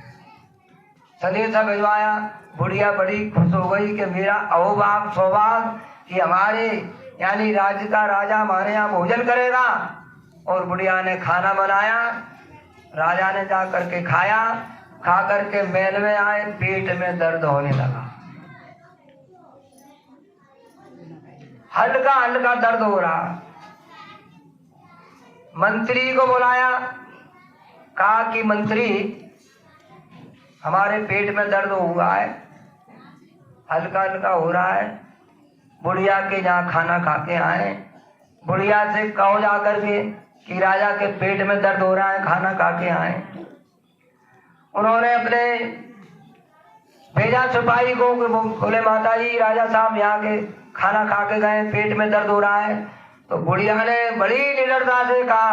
संदेशा भिजवाया। बुढ़िया बड़ी खुश हो गई कि मेरा अहोभाग सौभाग्य कि हमारे यानी राज्य का राजा हमारे यहाँ भोजन करेगा। और बुढ़िया ने खाना बनाया, राजा ने जा करके खाया। खा करके महल में आए, पेट में दर्द होने लगा, हल्का हल्का दर्द हो रहा। मंत्री को बुलाया, कहा कि मंत्री हमारे पेट में दर्द हुआ है, हल्का हल्का हो रहा है, बुढ़िया के यहाँ खाना खा के आए, बुढ़िया से कहो जा करके कि राजा के पेट में दर्द हो रहा है, खाना खा के आए। उन्होंने अपने भेजा सिपाही को, बोले माता जी राजा साहब यहाँ के खाना खा के गए, पेट में दर्द हो रहा है। तो बुढ़िया ने बड़ी निडरता से कहा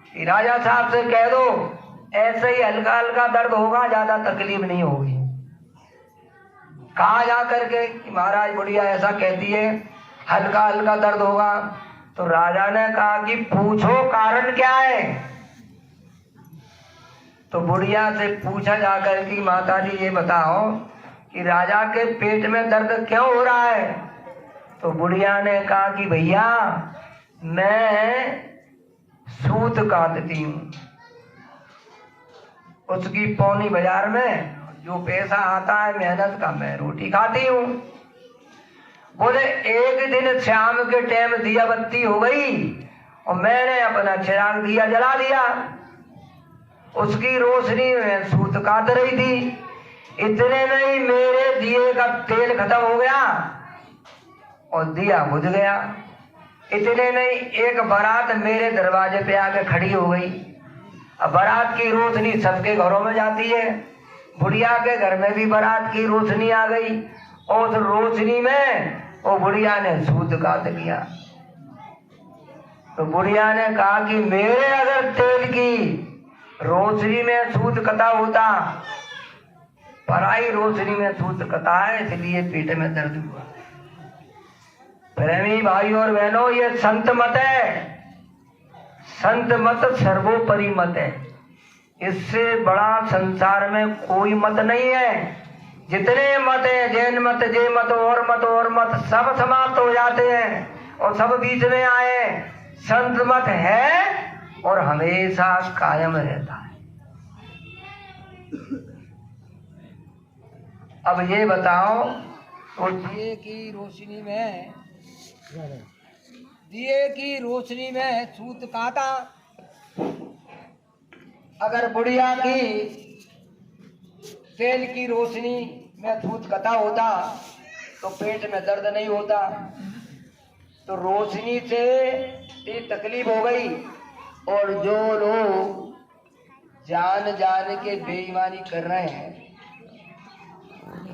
कि राजा साहब से कह दो ऐसे ही हल्का हल्का दर्द होगा, ज्यादा तकलीफ नहीं होगी। कहा जा करके कि महाराज बुढ़िया ऐसा कहती है हल्का हल्का दर्द होगा। तो राजा ने कहा कि पूछो कारण क्या है। तो बुढ़िया से पूछा जाकर कि माता जी ये बताओ कि राजा के पेट में दर्द क्यों हो रहा है। तो बुढ़िया ने कहा कि भैया मैं सूत काटती हूँ, उसकी पौनी बाजार में जो पैसा आता है मेहनत का मैं रोटी खाती हूँ। बोले एक दिन शाम के टाइम दिया बत्ती हो गई और मैंने अपना चिराग दिया जला दिया, उसकी रोशनी में सूत काट रही थी। इतने में ही मेरे दिए का तेल खत्म हो गया और दिया बुझ गया। इतने में ही एक बारात मेरे दरवाजे पे आके खड़ी हो गई। अब बारात की रोशनी सबके घरों में जाती है, बुढ़िया के घर में भी बारात की रोशनी आ गई और उस रोशनी में वो बुढ़िया ने सूत काट दिया। तो बुढ़िया ने कहा कि मेरे अगर तेल की रोशनी में सूत कटा होता, पराई रोशनी में सूत कटा है इसलिए पेट में दर्द हुआ। प्रेमी भाइयों और बहनों, ये संत मत है, संत मत सर्वोपरि मत है। इससे बड़ा संसार में कोई मत नहीं है। जितने मत है, जैन मत, जय मत और मत सब समाप्त हो जाते हैं और सब बीच में आए। संत मत है और हमेशा कायम रहता है। अब ये बताओ तो दिए की रोशनी में सूत काटा। अगर बुढ़िया की तेल की रोशनी में सूत कटा होता तो पेट में दर्द नहीं होता। तो रोशनी से ये तकलीफ हो गई और जो लोग जान जान के बेईमानी कर रहे हैं,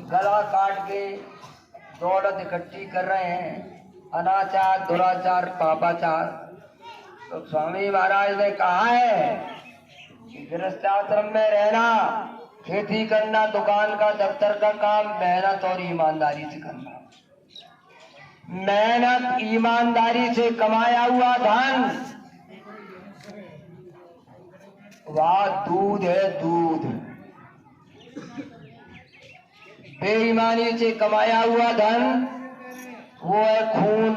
गला काट के दौलत इकट्ठी कर रहे हैं, अनाचार दुराचार पापाचार, तो स्वामी महाराज ने कहा है कि गृहस्थ आश्रम में रहना, खेती करना, दुकान का दफ्तर का काम मेहनत और ईमानदारी से करना। मेहनत ईमानदारी से कमाया हुआ धन वह दूध है, दूध। बेईमानी से कमाया हुआ धन वो है खून,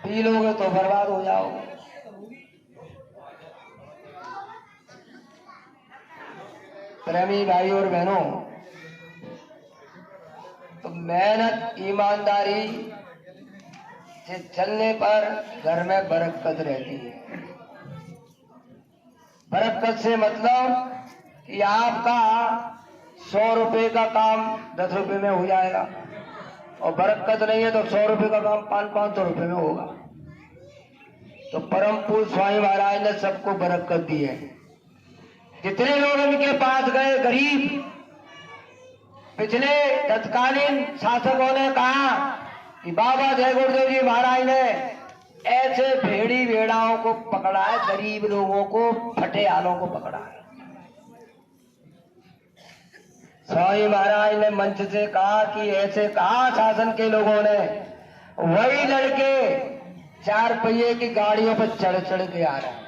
पी लोगे तो बर्बाद हो जाओगे। प्रेमी भाई और बहनों, तो मेहनत ईमानदारी से चलने पर घर में बरकत रहती है। बरकत से मतलब कि आपका 100 रुपए का काम 10 रुपए में हो जाएगा और बरकत नहीं है तो 100 रुपए का काम 500 रुपए में होगा। तो परम पूज्य स्वामी महाराज ने सबको बरकत दी है। जितने लोग इनके पास गए गरीब, पिछले तत्कालीन शासकों ने कहा कि बाबा जय गुरुदेव जी महाराज ने ऐसे भेड़ी भेड़ाओं को पकड़ा है, गरीब लोगों को, फटेहालों को पकड़ा है। स्वामी महाराज ने मंच से कहा कि ऐसे कहा शासन के लोगों ने, वही लड़के 4 पहिए की गाड़ियों पर चढ़ चढ़ के आ रहे हैं।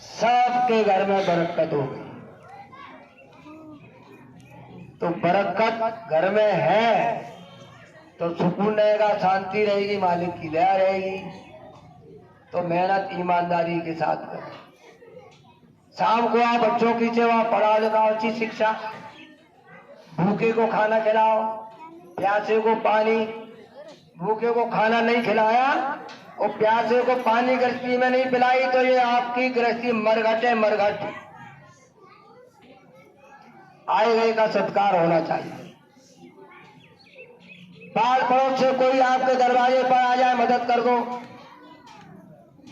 सबके घर में बरकत हो गई। तो बरकत घर में है तो सुकून रहेगा, शांति रहेगी, मालिक की दया रहेगी। तो मेहनत ईमानदारी के साथ करें। शाम को आप बच्चों की सेवा, पढ़ाओ लिखाओ, अच्छी शिक्षा, भूखे को खाना खिलाओ, प्यासे को पानी। भूखे को खाना नहीं खिलाया और प्यासे को पानी गृहस्थी में नहीं पिलाई तो ये आपकी गृहस्थी मरघट है, मरघट। आए गए का सत्कार होना चाहिए। पाल पड़ोस से कोई आपके दरवाजे पर आ जाए, मदद कर दो।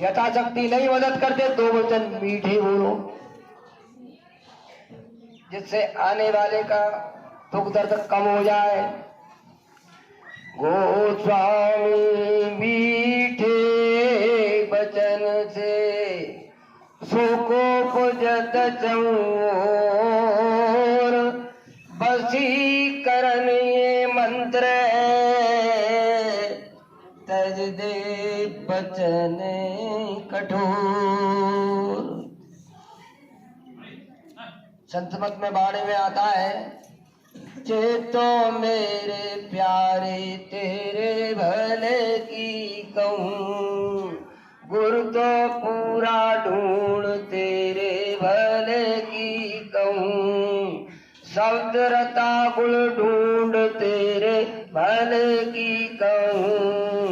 यथाशक्ति नहीं मदद करते, 2 वचन मीठे बोलो, जिससे आने वाले का दुख दर्द कम हो जाए। गोस्वामी मीठे वचन से सुकोपजत चौर, वशीकरण ये मंत्र तज दे वचन कठोर। संत मत में बाणी में आता है, चेतो मेरे प्यारे तेरे भले की कहूँ, गुरु तो पूरा ढूंढ तेरे भले की कहूँ, शब्द रता गुण ढूंढ तेरे भले की कहूँ,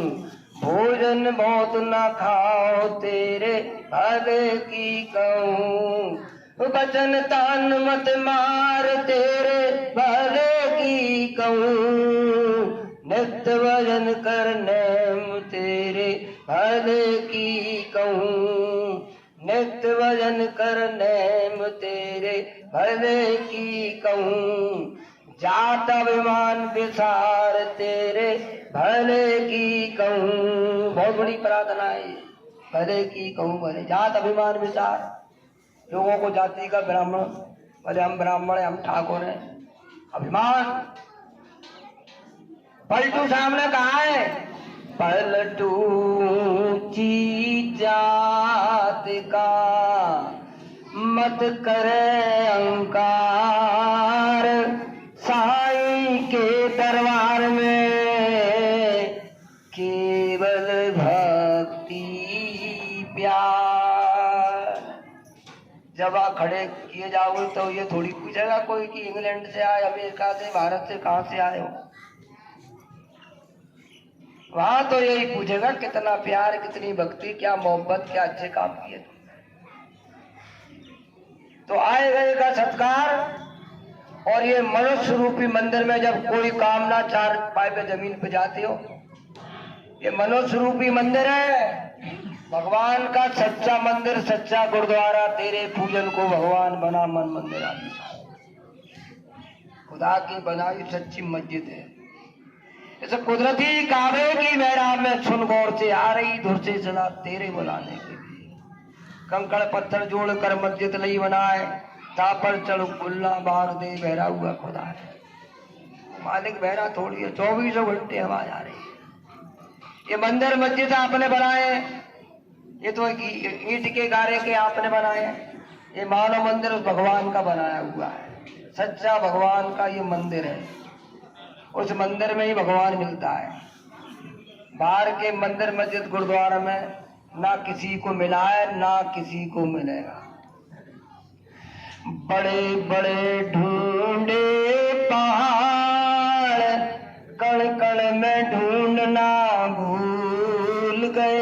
भोजन बहुत न खाओ तेरे भले की कहूँ, वचन तान मत मार तेरे भले की कहूँ, नित्य भजन कर नेम तेरे भले की कहूँ, नित्य भजन कर नेम तेरे भले की कहूँ, जात अभिमान विसार तेरे भले की कहूँ। बहुत बड़ी प्रार्थना है, भले की कहूँ, भले जात अभिमान विसार। लोगों को जाति का ब्राह्मण, बोले हम ब्राह्मण हैं, हम ठाकुर हैं, अभिमान। पलटू सामने कहा है, पलटू ऊंची जात का मत करे अहंकार, साईं के दरबार में केवल भक्ति प्यार। जब आप खड़े किए जाओगे तो ये थोड़ी पूछेगा कोई कि इंग्लैंड से आए, अमेरिका से, भारत से, कहां से आए हो। वहां तो यही पूछेगा कितना प्यार, कितनी भक्ति, क्या मोहब्बत, क्या अच्छे काम किए। तो आए गए का सत्कार। और ये मनुष्य रूपी मंदिर में जब कोई कामना 4 पाए पे जमीन पे जाते हो, ये मनुष्य रूपी मंदिर है, भगवान का सच्चा मंदिर, सच्चा गुरुद्वारा। तेरे पूजन को भगवान बना मन मंदिर आदि, खुदा की बनाई सच्ची मस्जिद है। इस कुदरती काबे की मेहराब में सुन गौर से आ रही धुर से सदा तेरे बुलाने के लिए। कंकड़ पत्थर जोड़कर मस्जिद नहीं बनाए, तापर चढ़ गुल्ला बाग दे बहरा हुआ खुदा है। मालिक बहरा थोड़ी है, 24 घंटे आवाज आ रही है। ये मंदिर मस्जिद आपने बनाए, ये तो ईंट के गारे के आपने बनाए। ये मानव मंदिर उस भगवान का बनाया हुआ है, सच्चा भगवान का ये मंदिर है। उस मंदिर में ही भगवान मिलता है। बाहर के मंदिर मस्जिद गुरुद्वारा में ना किसी को मिला है, ना किसी को मिलेगा। बड़े बड़े ढूंढे पहाड़, कण कण में ढूंढना भूल गए,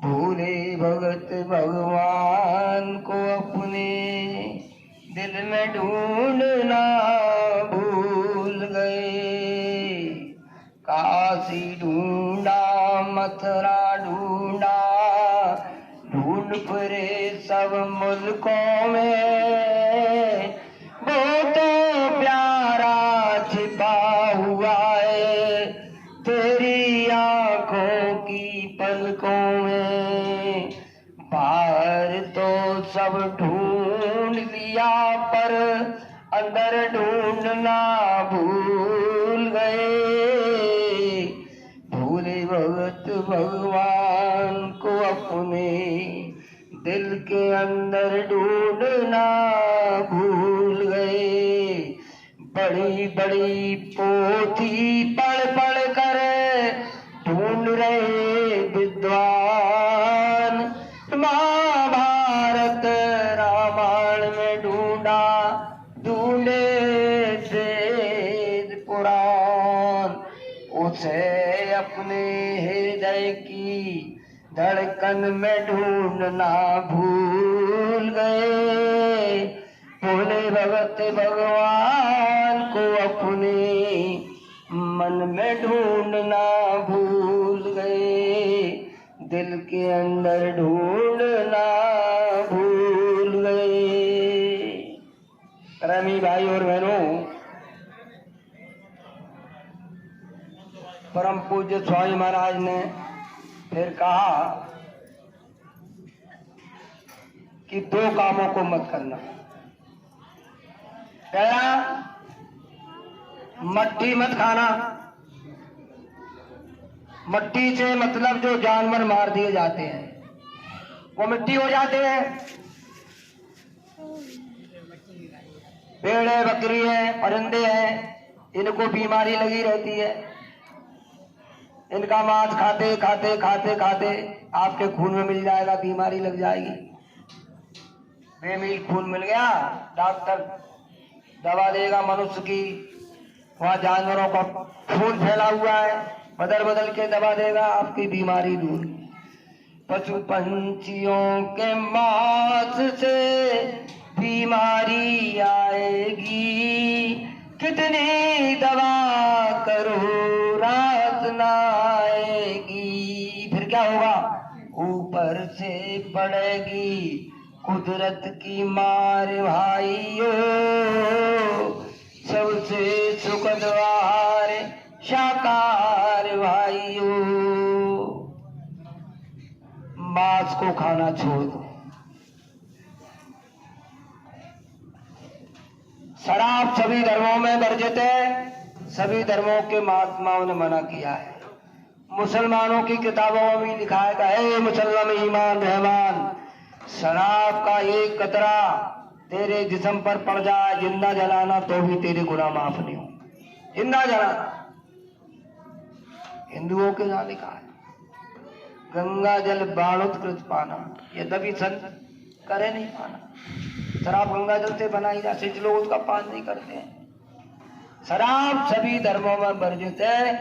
भूले भगत भगवान को अपने दिल में ढूंढना भूल गए। काशी ढूंढा, मथुरा ढूंढा, ढूंढ फिरे सब मुल्कों में, वो तो प्यारा छिपा हुआ है तेरी आंखों की पलकों में। बाहर तो सब ढूंढ लिया पर अंदर ढूंढना भूल गए, भूले भगत भगवान को अपने दिल के अंदर ढूंढना भूल गए। बड़ी बड़ी पोथी पढ़ पढ़ कर ढूंढ रहे विद्वान, महाभारत रामायण में ढूंढा, ढूंढे वेद पुराण। उसे अपने हृदय की धड़कन में ढूंढना भूल गए, भोले भगत भगवान को अपने मन में ढूंढना भूल गए, दिल के अंदर ढूंढना भूल गए। प्रेमी भाई और बहनों, परम पूज्य स्वामी महाराज ने फिर कहा कि दो कामों को मत करना। पहला, मट्टी मत खाना। मट्टी से मतलब जो जानवर मार दिए जाते हैं वो मिट्टी हो जाते हैं। भेड़ है, बकरी है, परिंदे हैं, इनको बीमारी लगी रहती है। इनका मांस खाते खाते खाते खाते आपके खून में मिल जाएगा, बीमारी लग जाएगी। बेमिल खून मिल गया, डॉक्टर दवा देगा मनुष्य की, वहाँ जानवरों का खून फैला हुआ है, बदल बदल के दवा देगा, आपकी बीमारी दूर। पशु पंछियों के मांस से बीमारी आएगी, कितनी दवा करो रात ना आएगी। फिर क्या होगा? ऊपर से पड़ेगी कुदरत की मार भाइयों, सबसे सुखद आहार शाकाहार भाइयों। मांस को खाना छोड़ दो। शराब सभी धर्मों में वर्जित है, सभी धर्मों के महात्माओं ने मना किया है। मुसलमानों की किताबों में भी लिखा है, मुसलमान ईमान रहमान, शराब का एक कतरा तेरे जिस्म पर पड़ जाए, जिंदा जलाना तो भी तेरे गुनाह माफ नहीं हो। जिंदा जलाना हिंदुओं के यहाँ लिखा है। गंगा जल बाणोत्कृत पाना, यद्यपि संत करे नहीं पाना। शराब गंगा जल से बनाई जाती, लोग उसका पान नहीं करते हैं। शराब सभी धर्मों में वर्जित है।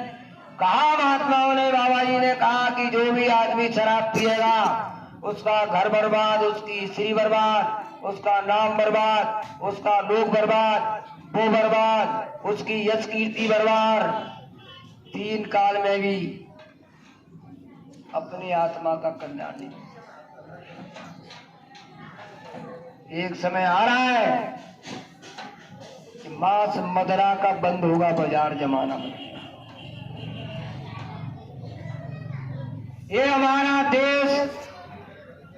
कहा महात्माओं ने, बाबा जी ने कहा कि जो भी आदमी शराब पिएगा उसका घर बर्बाद, उसकी स्त्री बर्बाद, उसका नाम बर्बाद, उसका लोक बर्बाद, वो बर्बाद, उसकी यश कीर्ति बर्बाद, तीन काल में भी अपनी आत्मा का कल्याण नहीं। एक समय आ रहा है कि मांस मदिरा का बंद होगा बाजार जमाना में। ये हमारा देश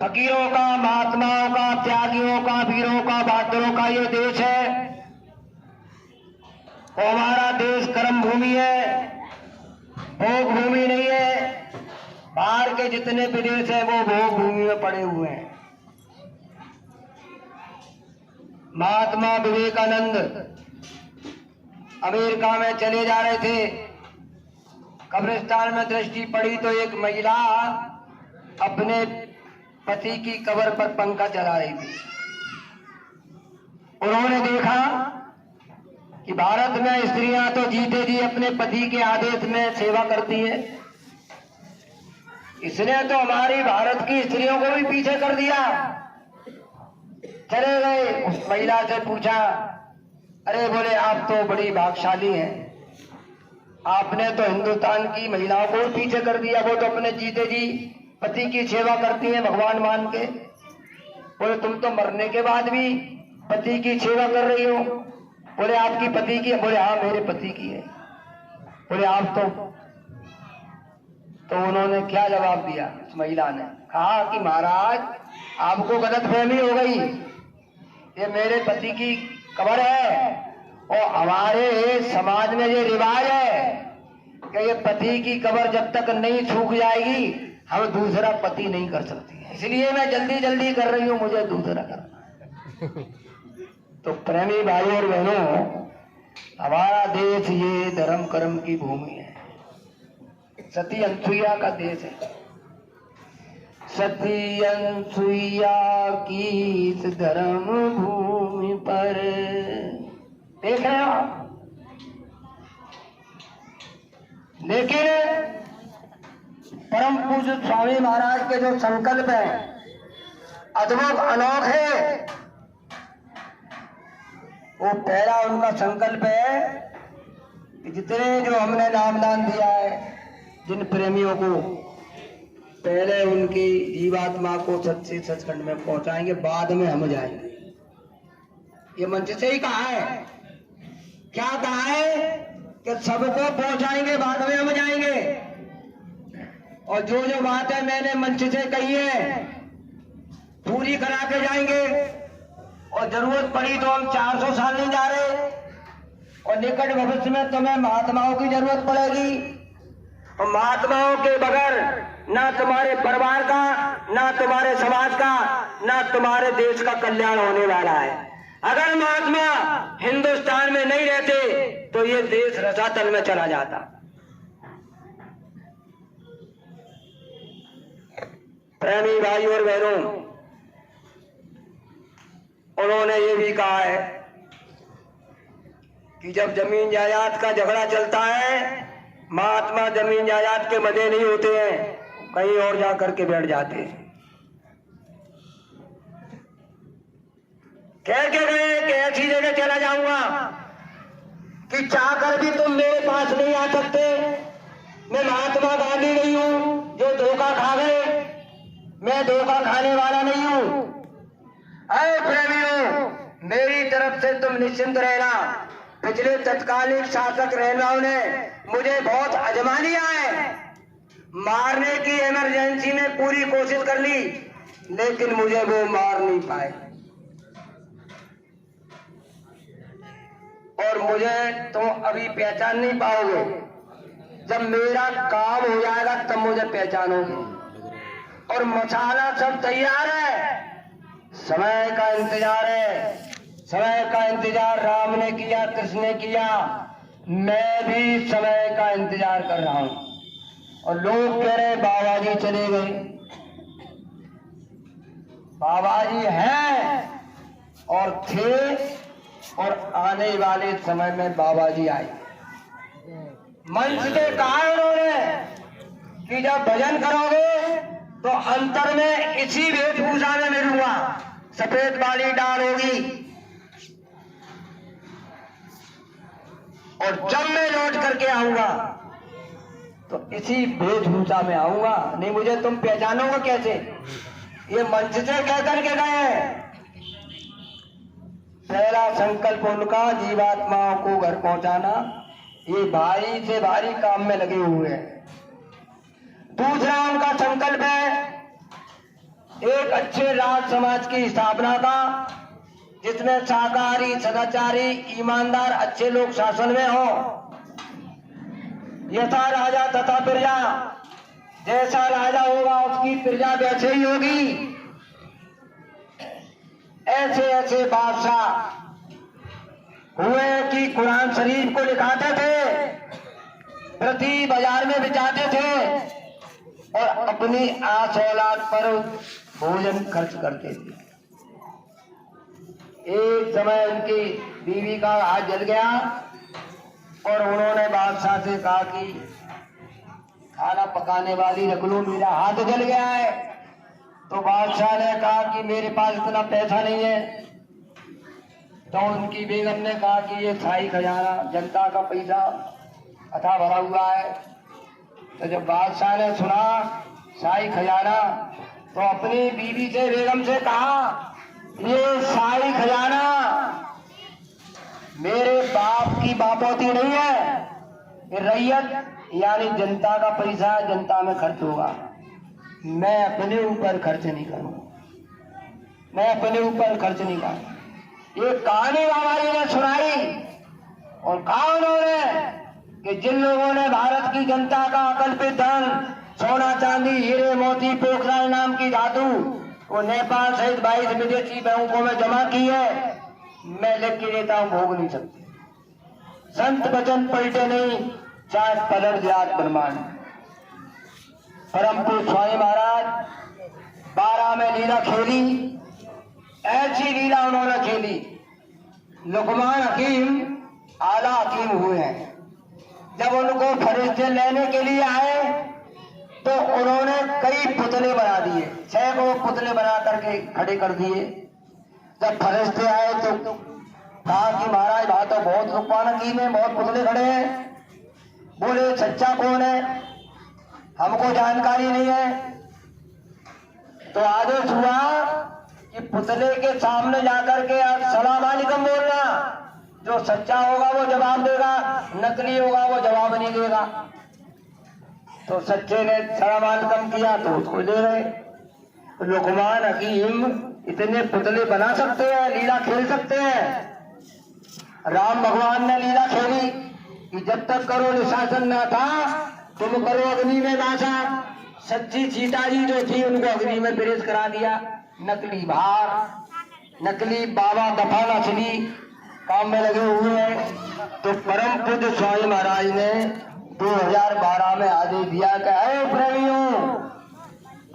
फकीरों का, महात्माओं का, त्यागियों का, वीरों का, बहादुरों का ये देश है। और हमारा देश कर्म भूमि है, भोग भूमि नहीं है। बाहर के जितने विदेश है वो भोग भूमि में पड़े हुए हैं। महात्मा विवेकानंद अमेरिका में चले जा रहे थे, कब्रिस्तान में दृष्टि पड़ी तो एक महिला अपने पति की कब्र पर पंखा चला रही थी। उन्होंने देखा कि भारत में स्त्रियां तो जीते जी अपने पति के आदेश में सेवा करती है, इसने तो हमारी भारत की स्त्रियों को भी पीछे कर दिया। चले गए, उस महिला से पूछा, अरे बोले आप तो बड़ी भाग्यशाली हैं, आपने तो हिंदुस्तान की महिलाओं को भी पीछे कर दिया, वो तो अपने जीते जी पति की सेवा करती हैं भगवान मान के। बोले तुम तो मरने के बाद भी पति की सेवा कर रही हो। बोले आपकी पति की? बोले हाँ मेरे पति की है। बोले आप तो उन्होंने क्या जवाब दिया? उस महिला ने कहा कि महाराज आपको गलतफहमी हो गई, ये मेरे पति की कब्र है और हमारे समाज में ये रिवाज है कि ये पति की कब्र जब तक नहीं सूख जाएगी हम दूसरा पति नहीं कर सकती है, इसलिए मैं जल्दी जल्दी कर रही हूँ, मुझे दूसरा करना है। तो प्रेमी भाई और बहनों, हमारा देश ये धर्म कर्म की भूमि है, सती अनसुईया का देश है। सती अनसुईया की इस धर्म भूमि पर देख रहे हो आप, लेकिन परम पूज्य स्वामी महाराज के जो संकल्प हैं अद्भुत अनोखे, वो पहला उनका संकल्प है कि जितने जो हमने नामदान दिया है जिन प्रेमियों को, पहले उनकी जीवात्मा को सच्चे सचखंड में पहुंचाएंगे, बाद में हम जाएंगे। ये मंच से ही कहा है। क्या कहा है कि सबको पहुंचाएंगे, बाद में हम जाएंगे। और जो जो बातें मैंने मंच से कही है पूरी करा के जाएंगे। और जरूरत पड़ी तो हम 400 साल नहीं जा रहे, और निकट भविष्य में तुम्हें महात्माओं की जरूरत पड़ेगी। और महात्माओं के बगैर ना तुम्हारे परिवार का, ना तुम्हारे समाज का, ना तुम्हारे देश का कल्याण होने वाला है। अगर महात्मा हिंदुस्तान में नहीं रहते तो ये देश रसातल में चला जाता। प्रेमी भाई और बहनों, उन्होंने ये भी कहा है कि जब जमीन जायदाद का झगड़ा चलता है, महात्मा जमीन जायदाद के मजे नहीं होते हैं, कहीं और जाकर के बैठ जाते हैं। कह के गए कि ऐसी जगह चला जाऊंगा कि चाहकर भी तुम मेरे पास नहीं आ सकते। मैं महात्मा गांधी नहीं हूं जो धोखा खा गए, मैं धोखा खाने वाला नहीं हूं। अरे प्रेमियों, मेरी तरफ से तुम निश्चिंत रहना। पिछले तत्कालीन शासक रहनुमाओं ने मुझे बहुत आजमा लिया है, मारने की इमरजेंसी में पूरी कोशिश कर ली, लेकिन मुझे वो मार नहीं पाए। और मुझे तुम अभी पहचान नहीं पाओगे, जब मेरा काम हो जाएगा तब मुझे पहचानोगे। और मसाला सब तैयार है, समय का इंतजार है। समय का इंतजार राम ने किया, कृष्ण ने किया, मैं भी समय का इंतजार कर रहा हूं। और लोग कह रहे बाबा जी चले गए। बाबा जी हैं और थे, और आने वाले समय में बाबा जी आए। मंच से कहा उन्होंने कि जब भजन करोगे तो अंतर में इसी वेशभूषा में मिलूंगा, सफेद वाली डाल होगी। और जब मैं लौट करके आऊंगा तो इसी वेशभूषा में आऊंगा। नहीं मुझे तुम पहचानोगे कैसे? ये मंच से कह करके गए। पहला संकल्प उनका जीवात्माओं को घर पहुंचाना, ये भारी से भारी काम में लगे हुए हैं। दूसरा उनका संकल्प है एक अच्छे राज समाज की स्थापना का, जिसमें शाकाहारी, सदाचारी, ईमानदार अच्छे लोग शासन में हो। यथा राजा तथा प्रजा, जैसा राजा होगा उसकी प्रजा वैसे ही होगी। ऐसे ऐसे बादशाह हुए कि कुरान शरीफ को लिखाते थे, प्रति बाजार में बिचाते थे, और अपनी आस औलाद पर भोजन खर्च करते थे। एक समय उनकी बीवी का हाथ जल गया और उन्होंने बादशाह से कहा कि खाना पकाने वाली रख लो, मेरा हाथ जल गया है। तो बादशाह ने कहा कि मेरे पास इतना पैसा नहीं है। तो उनकी बेगम ने कहा कि ये शाही खजाना, जनता का पैसा अथा भरा हुआ है। तो जब बादशाह ने सुना शाही खजाना, तो अपनी बीवी से, बेगम से कहा ये शाही खजाना मेरे बाप की बापौती नहीं है, ये रैयत यानी जनता का पैसा जनता में खर्च होगा। मैं अपने ऊपर खर्च नहीं करूंगा, मैं अपने ऊपर खर्च नहीं करूंगा। ये कहानी बाबा जी ने सुनाई और कहा उन्होंने कि जिन लोगों ने भारत की जनता का अकल्पित धन, सोना चांदी, हीरे मोती, पोखरा नाम की धातु वो नेपाल सहित 22 विदेशी बैंकों में जमा की है, मैं लिख के देता हूं, भोग नहीं सकते। संत वचन पलटे नहीं, चाहे पलट जात प्रमाण। परम पूज्य स्वामी महाराज 12 में लीला खेली, ऐसी लीला उन्होंने खेली। लुकमान हकीम आला हकीम हुए हैं। जब उनको फरिश्ते लेने के लिए आए तो उन्होंने कई पुतले बना दिए, 6 पुतले बना करके खड़े कर दिए। जब फरिश्ते आए तो कहा कि महाराज वहां तो बहुत रुकवाना की में बहुत पुतले खड़े हैं। बोले सच्चा कौन है, हमको जानकारी नहीं है। तो आदेश हुआ कि पुतले के सामने जाकर के आप सलाम अलैकुम बोलना, जो सच्चा होगा वो जवाब देगा, नकली होगा वो जवाब नहीं देगा। तो सच्चे ने सलाम अलैकुम किया तो उसको ले रहे। लुकमान हकीम इतने पुतले बना सकते हैं, लीला खेल सकते हैं। राम भगवान ने लीला खेली कि जब तक करो निशासन ना था तुम करो अग्नि में नाशा। सच्ची सीता जी जो थी उनको अग्नि में प्रवेश करा दिया। नकली भार, नकली बाबा दफा नचली काम में लगे हुए हैं। तो परम पूज्य स्वामी महाराज ने 2012 में आदेश दिया कि अरे प्रेमियों,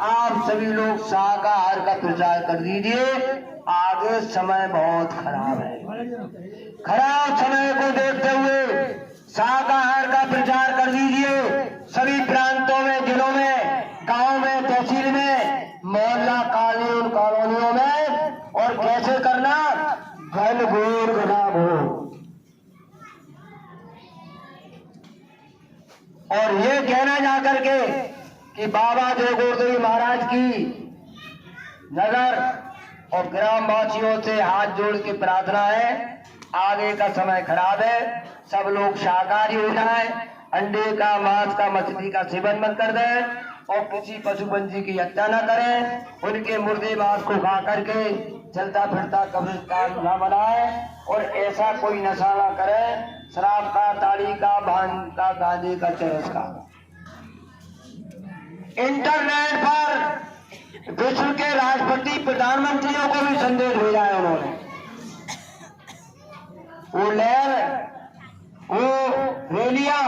आप सभी लोग शाकाहार का प्रचार कर दीजिए, आगे समय बहुत खराब है। खराब समय को देखते हुए शाकाहार का प्रचार कर दीजिए। सभी प्रांतों में, जिलों में, गांव में, तहसील में, मोहल्ला कॉलोनियों में। और कैसे करना, घन घोर घना घोर। और ये कहना जाकर के कि बाबा जय गुरुदेव महाराज की नगर और ग्रामवासियों से हाथ जोड़ के प्रार्थना है, आगे का समय खराब है, सब लोग शाकाहारी हो जाए, अंडे का, मांस का, मछली का सेवन मत कर दें और किसी पशु पंछी की हत्या न करें। उनके मुर्दे मांस को खा करके चलता फिरता कब्रिस्तान न बनाए और ऐसा कोई नशा न करें, शराब का, ताड़ी का, भांग का, गांजे का, चरस का। इंटरनेट पर विश्व के राष्ट्रपति प्रधानमंत्रियों को भी संदेश भेजा है उन्होंने। वो लहर, वो रैलियां,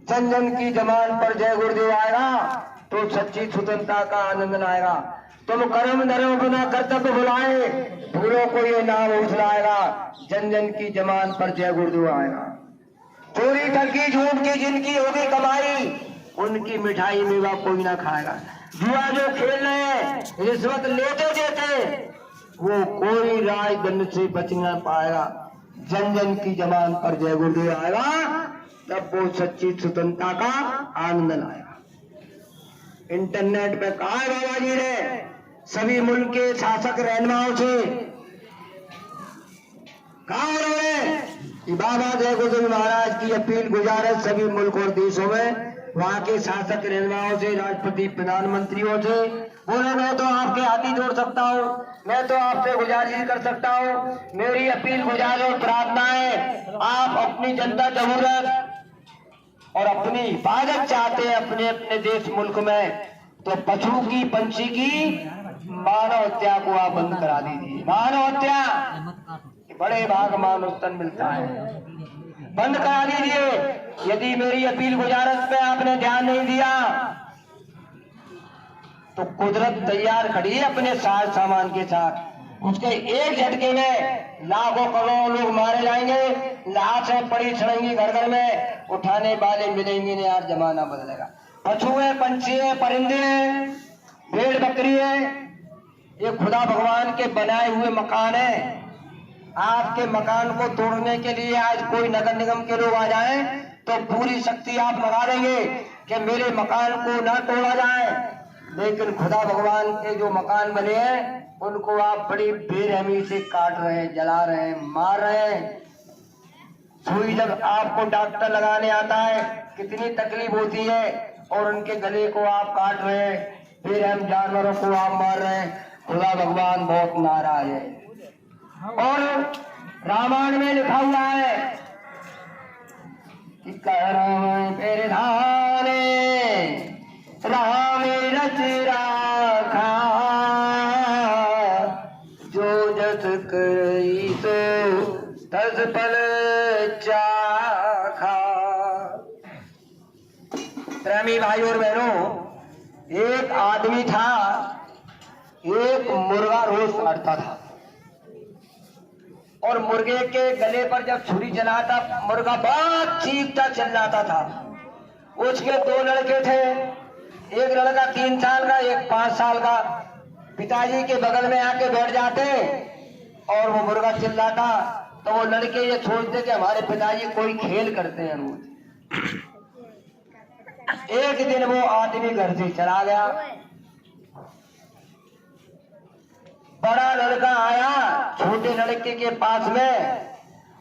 जन जन की जमान पर जय गुरुदेव आएगा तो सच्ची स्वतंत्रता का आनंद आएगा। तुम कर्म धर्म बिना कर्तव्य बुलाए, भूलों को ये नाम उछलाएगा, जन जन की जमान पर जय गुरुदेव आएगा। चोरी ठगी झूठ की जिनकी होगी कमाई, उनकी मिठाई मेवा कोई ना खाएगा। जुआ जो खेल रहे हैं, रिश्वत लेते देते, वो कोई राजदंड से बच न पाएगा। जन जन की जमान पर जय गुरुदेव आएगा, तब वो सच्ची स्वतंत्रता का आनंद आएगा। इंटरनेट पे कहा है बाबा जी ने सभी मुल्क के शासक रहनुमाओं से कहा उन्होंने कि बाबा जय गुरुदेव महाराज की अपील गुजारिश सभी मुल्क और देशों में वहाँ के शासक रहनुमाओं से, राष्ट्रपति प्रधानमंत्रियों से, बोले मैं तो आपके हाथी जोड़ सकता हूँ, मैं तो आपसे गुजारिश कर सकता हूँ, मेरी अपील गुजारिश प्रार्थना है, आप अपनी जनता जरूरत और अपनी हिफाजत चाहते हैं अपने अपने देश मुल्क में, तो पशु की, पंछी की मानव हत्या को आप बंद करा दीजिए। मानव हत्या बड़े भाग मानव तन मिलता है, बंद करा दीजिए। यदि मेरी अपील गुजारिश पे आपने ध्यान नहीं दिया तो कुदरत तैयार खड़ी है अपने साज सामान के साथ, उसके एक झटके में लाखों करोड़ों लोग मारे जाएंगे, लाशें पड़ी सड़ेंगी घर घर में, उठाने वाले मिलेंगे नहीं। यार जमाना बदलेगा। पशु है, पंछी है, परिंदे हैं, भेड़ बकरी है, ये खुदा भगवान के बनाए हुए मकान है। आपके मकान को तोड़ने के लिए आज कोई नगर निगम के लोग आ जाए तो पूरी शक्ति आप लगा देंगे कि मेरे मकान को ना तोड़ा जाए, लेकिन खुदा भगवान के जो मकान बने हैं उनको आप बड़ी बेरहमी से काट रहे हैं, जला रहे हैं, मार रहे हैं। सुई जब आपको डॉक्टर लगाने आता है कितनी तकलीफ होती है, और उनके गले को आप काट रहे हैं, बेरहम जानवरों को आप मार रहे हैं। खुदा भगवान बहुत नाराज है। और रामायण में लिखा हुआ है कि पेरे धाने राम रच राखा, जो जस करी सो तस फल चाखा। प्रेमी भाई और बहनों, एक आदमी था, एक मुर्गा रोज काटता था और मुर्गे के गले पर जब छुरी चलाता मुर्गा बहुत चीखता चिल्लाता था। उसके दो लड़के थे, एक लड़का 3 साल का, एक 5 साल का। पिताजी के बगल में आके बैठ जाते और वो मुर्गा चिल्लाता तो वो लड़के ये सोचते कि हमारे पिताजी कोई खेल करते हैं रोज। एक दिन वो आदमी घर से चला गया, बड़ा लड़का आया छोटे लड़के के पास में,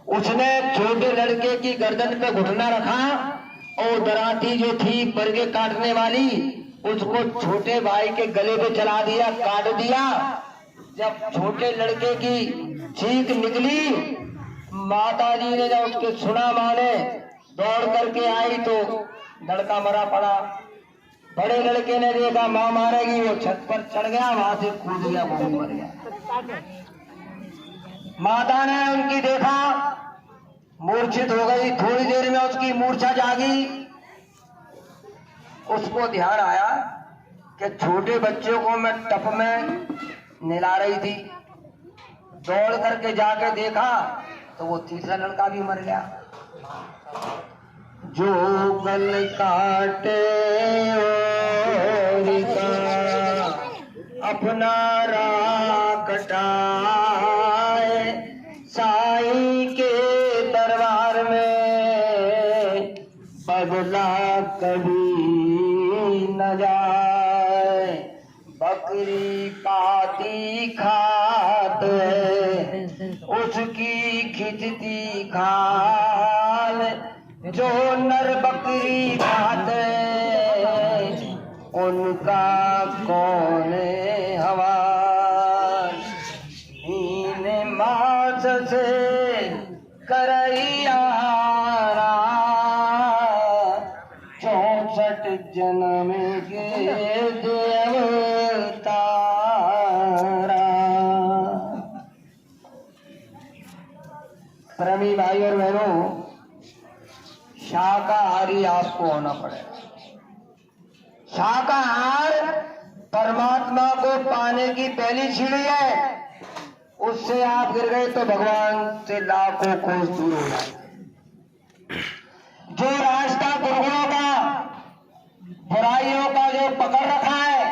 उसने छोटे लड़के की गर्दन पे घुटना रखा और दराती जो थी बरगे काटने वाली उसको छोटे भाई के गले पे चला दिया, काट दिया। जब छोटे लड़के की चीख निकली, माता जी ने जब उसके सुना, माँ ने दौड़ करके आई तो लड़का मरा पड़ा। बड़े लड़के ने देखा माँ मारेगी, वो छत पर चढ़ गया, वहां से कूद गया, वो मर गया। माता ने उनकी देखा, मूर्छित हो गई। थोड़ी देर में उसकी मूर्छा जागी। उसको ध्यान आया कि छोटे बच्चों को मैं टप में नहला रही थी। दौड़ करके जाके देखा तो वो तीसरा लड़का भी मर गया। जो गल काटे अपना राह कटाए, साईं के दरबार में बदला कभी न जाए। बकरी काटी खात है उसकी खिंचती खाल, जो नर बकरी खाते उनका कौन हवाल। हीन मास से करैया 64 जन्म के देवतारा। प्रेमी भाई और बहनों, शाकाहारी आपको होना पड़ेगा। शाकाहार परमात्मा को पाने की पहली सीढ़ी है। उससे आप गिर गए तो भगवान से लाखों कोस दूर हो जाए। जो रास्ता दुर्गुणों का, बुराइयों का जो पकड़ रखा है,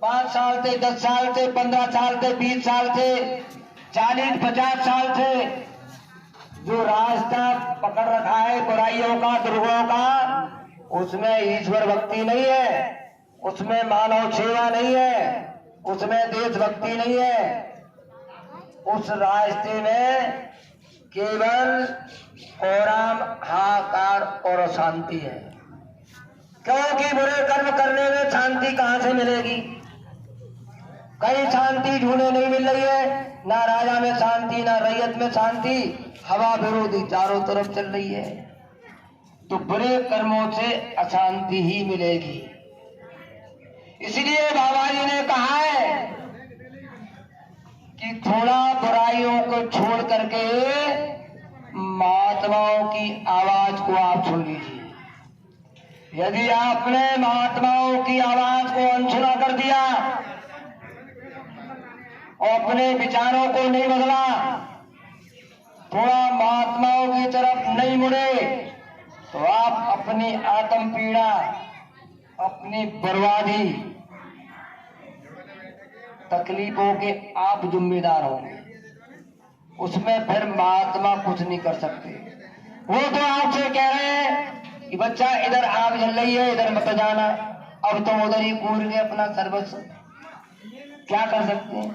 5 साल से, 10 साल से, 15 साल से, 20 साल से, 40-50 साल से जो रास्ता पकड़ रखा है बुराइयों का, दुर्गुणों का, उसमें ईश्वर भक्ति नहीं है, उसमें मानव सेवा नहीं है, उसमें देशभक्ति नहीं है। उस रास्ते में केवल आराम, हाहाकार और अशांति है। क्योंकि बुरे कर्म करने में शांति कहां से मिलेगी? कहीं शांति ढूंढे नहीं मिल रही है, ना राजा में शांति, ना रैयत में शांति, हवा विरोधी चारों तरफ चल रही है। तो बुरे कर्मों से अशांति ही मिलेगी। इसलिए बाबा जी ने कहा है कि थोड़ा बुराइयों को छोड़ करके महात्माओं की आवाज को आप सुन लीजिए। यदि आपने महात्माओं की आवाज को अनसुना कर दिया और अपने विचारों को नहीं बदला, थोड़ा महात्माओं की तरफ नहीं मुड़े, तो आप अपनी आत्म पीड़ा, अपनी बर्बादी, तकलीफों के आप जिम्मेदार होंगे। उसमें फिर महात्मा कुछ नहीं कर सकते। वो तो आपसे कह रहे हैं कि बच्चा इधर आग जल रही है, इधर मत जाना, अब तुम उधर ही कूद गए अपना सर्वस्व, क्या कर सकते हैं?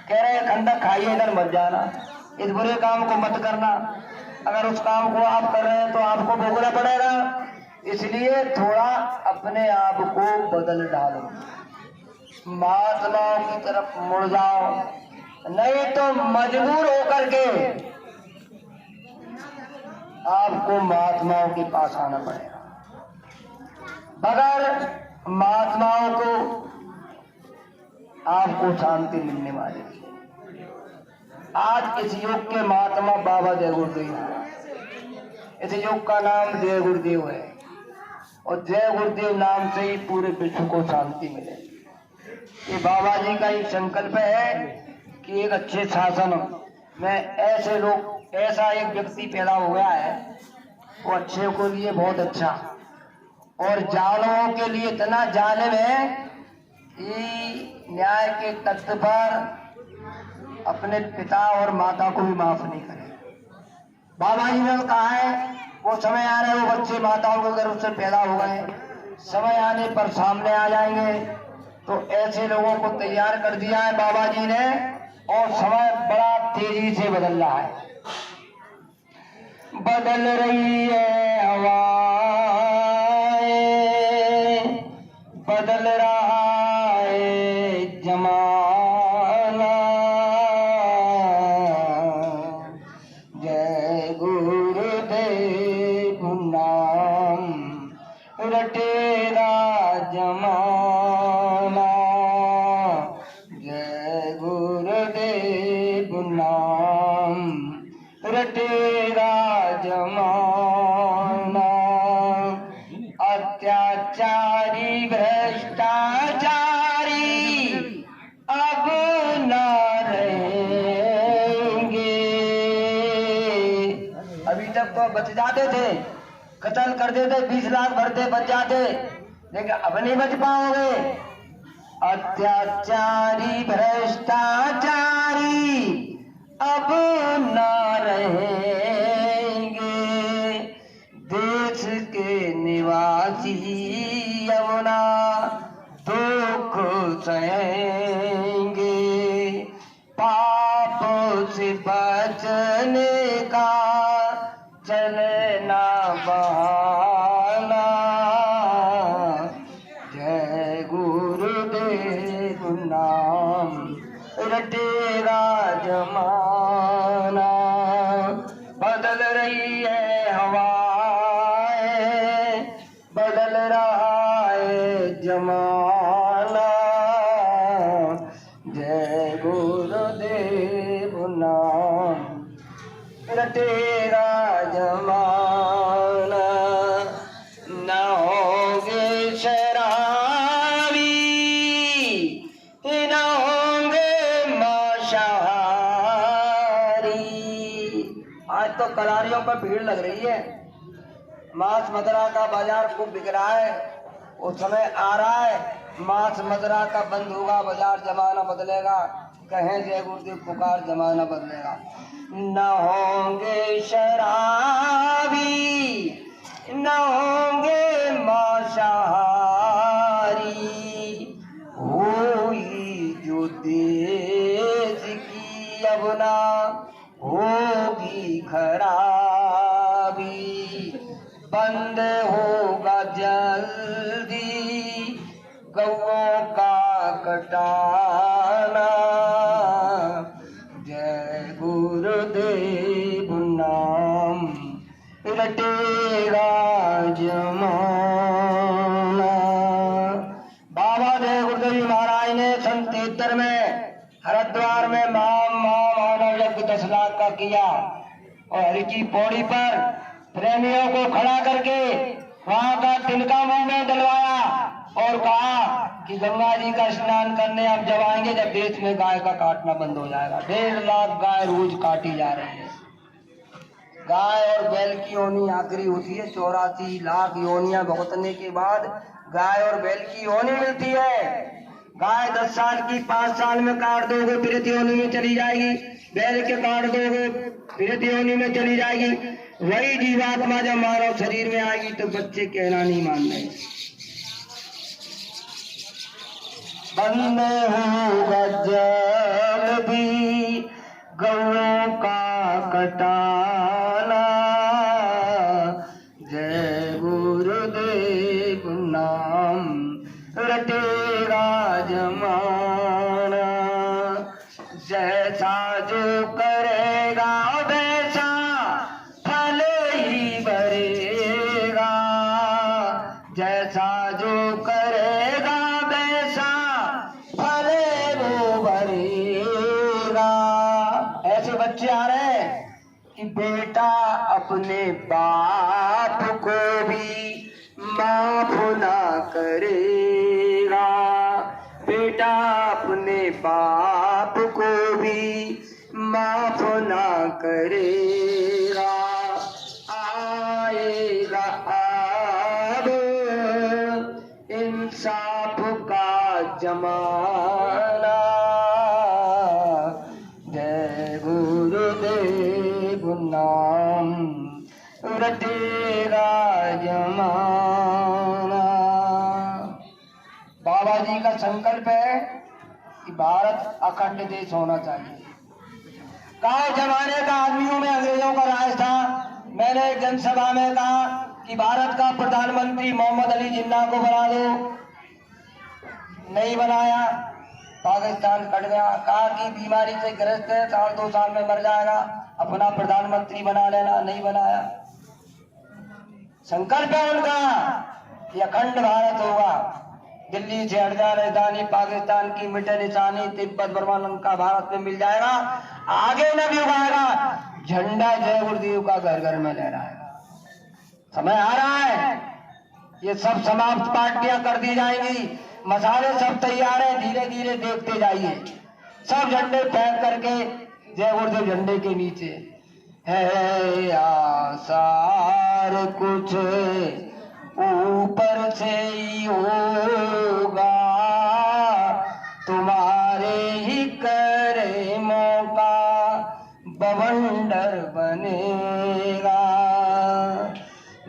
कह रहे हैं खंडक खाइए, इधर मत जाना, इस बुरे काम को मत करना। अगर उस काम को आप कर रहे हैं तो आपको भोगना पड़ेगा। इसलिए थोड़ा अपने आप को बदल डालो, महात्माओं की तरफ मुड़ जाओ, नहीं तो मजबूर होकर के आपको महात्माओं के पास आना पड़ेगा। बगैर महात्माओं को आपको शांति मिलने वाली है। आज इस युग के महात्मा बाबा जय गुरुदेव है। इस युग का नाम जय गुरुदेव है और जय गुरुदेव नाम से ही पूरे विश्व को शांति मिले। ये बाबा जी का एक संकल्प है कि एक अच्छे शासन में ऐसे लोग, ऐसा एक व्यक्ति पैदा हो गया है, वो अच्छे को लिए बहुत अच्छा और जालिमों के लिए इतना जालिम है कि न्याय के तख्त पर अपने पिता और माता को भी माफ नहीं करे। बाबा जी ने कहा है वो समय आ रहा है, वो बच्चे माताओं के गर्भ से पैदा हो गए, समय आने पर सामने आ जाएंगे। तो ऐसे लोगों को तैयार कर दिया है बाबा जी ने, और समय बड़ा तेजी से बदल रहा है। बदल रही है हवाएं, बदल रहा है जमाना, जय गुरुदेव नाम रटेरा जमाना, जय गुरुदेव नाम रटेरा जमाना। अत्याचारी भ्रष्टाचारी अब न रहेंगे। अभी तक तो बच जाते थे, कत्ल कर देते, 20 लाख भरते बच जाते, लेकिन अब नहीं बच पाओगे। अत्याचारी भ्रष्टाचारी अब न रहेंगे, देश के निवासी यमुना दुख सहेंगे, पाप से बचने का चलना बहाना, जय गुरुदेव नाम रटेगा जमाना। बदल रही है हवाएं, बदल रहा है जमाना, जय गुरुदेव नाम रटेगा जमाना। न होंगे शराबी, न होंगे मांसाहारी। आज तो कलारियों पर भीड़ लग रही है, मांस मदिरा का बाजार खूब बिक रहा है। वो समय आ रहा है, मांस मदिरा का बंद होगा, बाजार, जमाना बदलेगा। कहें जय गुरुदेव पुकार, जमाना बदलेगा। न होंगे शराबी, न होंगे मांसाहारी, होई जो देश की यमुना होगी खराबी, बंद होगा जल्दी गौओं का कटाना, जय गुरुदेव नाम रटेगा जमाना। बाबा जय गुरुदेव महाराज ने सन 73 में हरिद्वार में महामानव यज्ञ 10 लाख का किया, और हरि की पौड़ी पर प्रेमियों को खड़ा करके वहां का तिनका मुंह में डलवाया और कहा कि गंगा जी का स्नान करने आप जब आएंगे जब देश में गाय का काटना बंद हो जाएगा। 1.5 लाख गाय रोज काटी जा रही है। गाय और बैल की योनि आखिरी होती है, 84 लाख योनियां भुगतने के बाद गाय और बैल की योनि मिलती है। गाय 10 साल की 5 साल में काट दोगे फिर योनि में चली जाएगी, बैल के काट दोगे फिर योनि में चली जाएगी। वही जीवात्मा जब मानव शरीर में आएगी तो बच्चे कहना नहीं मान रहे। बंद होगा जल भी गौओं का कटाना, जय गुरुदेव नाम रटेगा जमाना। जैसा जो करेगा वैसा फल ही भरेगा, जैसा जो करेगा वैसा फल वो भरेगा। ऐसे बच्चे आ रहे हैं कि बेटा अपने बाप को भी माफ ना करेगा, बेटा अपने बाप को भी माफ ना करेगा। आएगा अब इंसाफ का जमाना, जी का संकल्प है कि भारत अखंड देश होना चाहिए। कहा जमाने का आदमियों में अंग्रेजों का राज था। मैंने एक जनसभा में कहा कि भारत का प्रधानमंत्री मोहम्मद अली जिन्ना को बना दो, नहीं बनाया, पाकिस्तान कट गया। कहा कि बीमारी से ग्रस्त है, 1-2 साल में मर जाएगा, अपना प्रधानमंत्री बना लेना, नहीं बनाया। संकल्प है उनका कि अखंड भारत होगा, दिल्ली से हट जा राजधानी, पाकिस्तान की मिटे निशानी, तिब्बत बर्मा लंका भारत में मिल जाएगा, आगे न भी उगाएगा, झंडा जय गुरुदेव का घर घर में लहराएगा। समय आ रहा है, ये सब समाप्त पार्टियां कर दी जाएंगी, मसाले सब तैयार है, धीरे धीरे देखते जाइए। सब झंडे फेंक करके जय गुरुदेव झंडे के नीचे है आसार कुछ ऊपर से ही होगा, तुम्हारे ही करे मौका बवंडर बनेगा,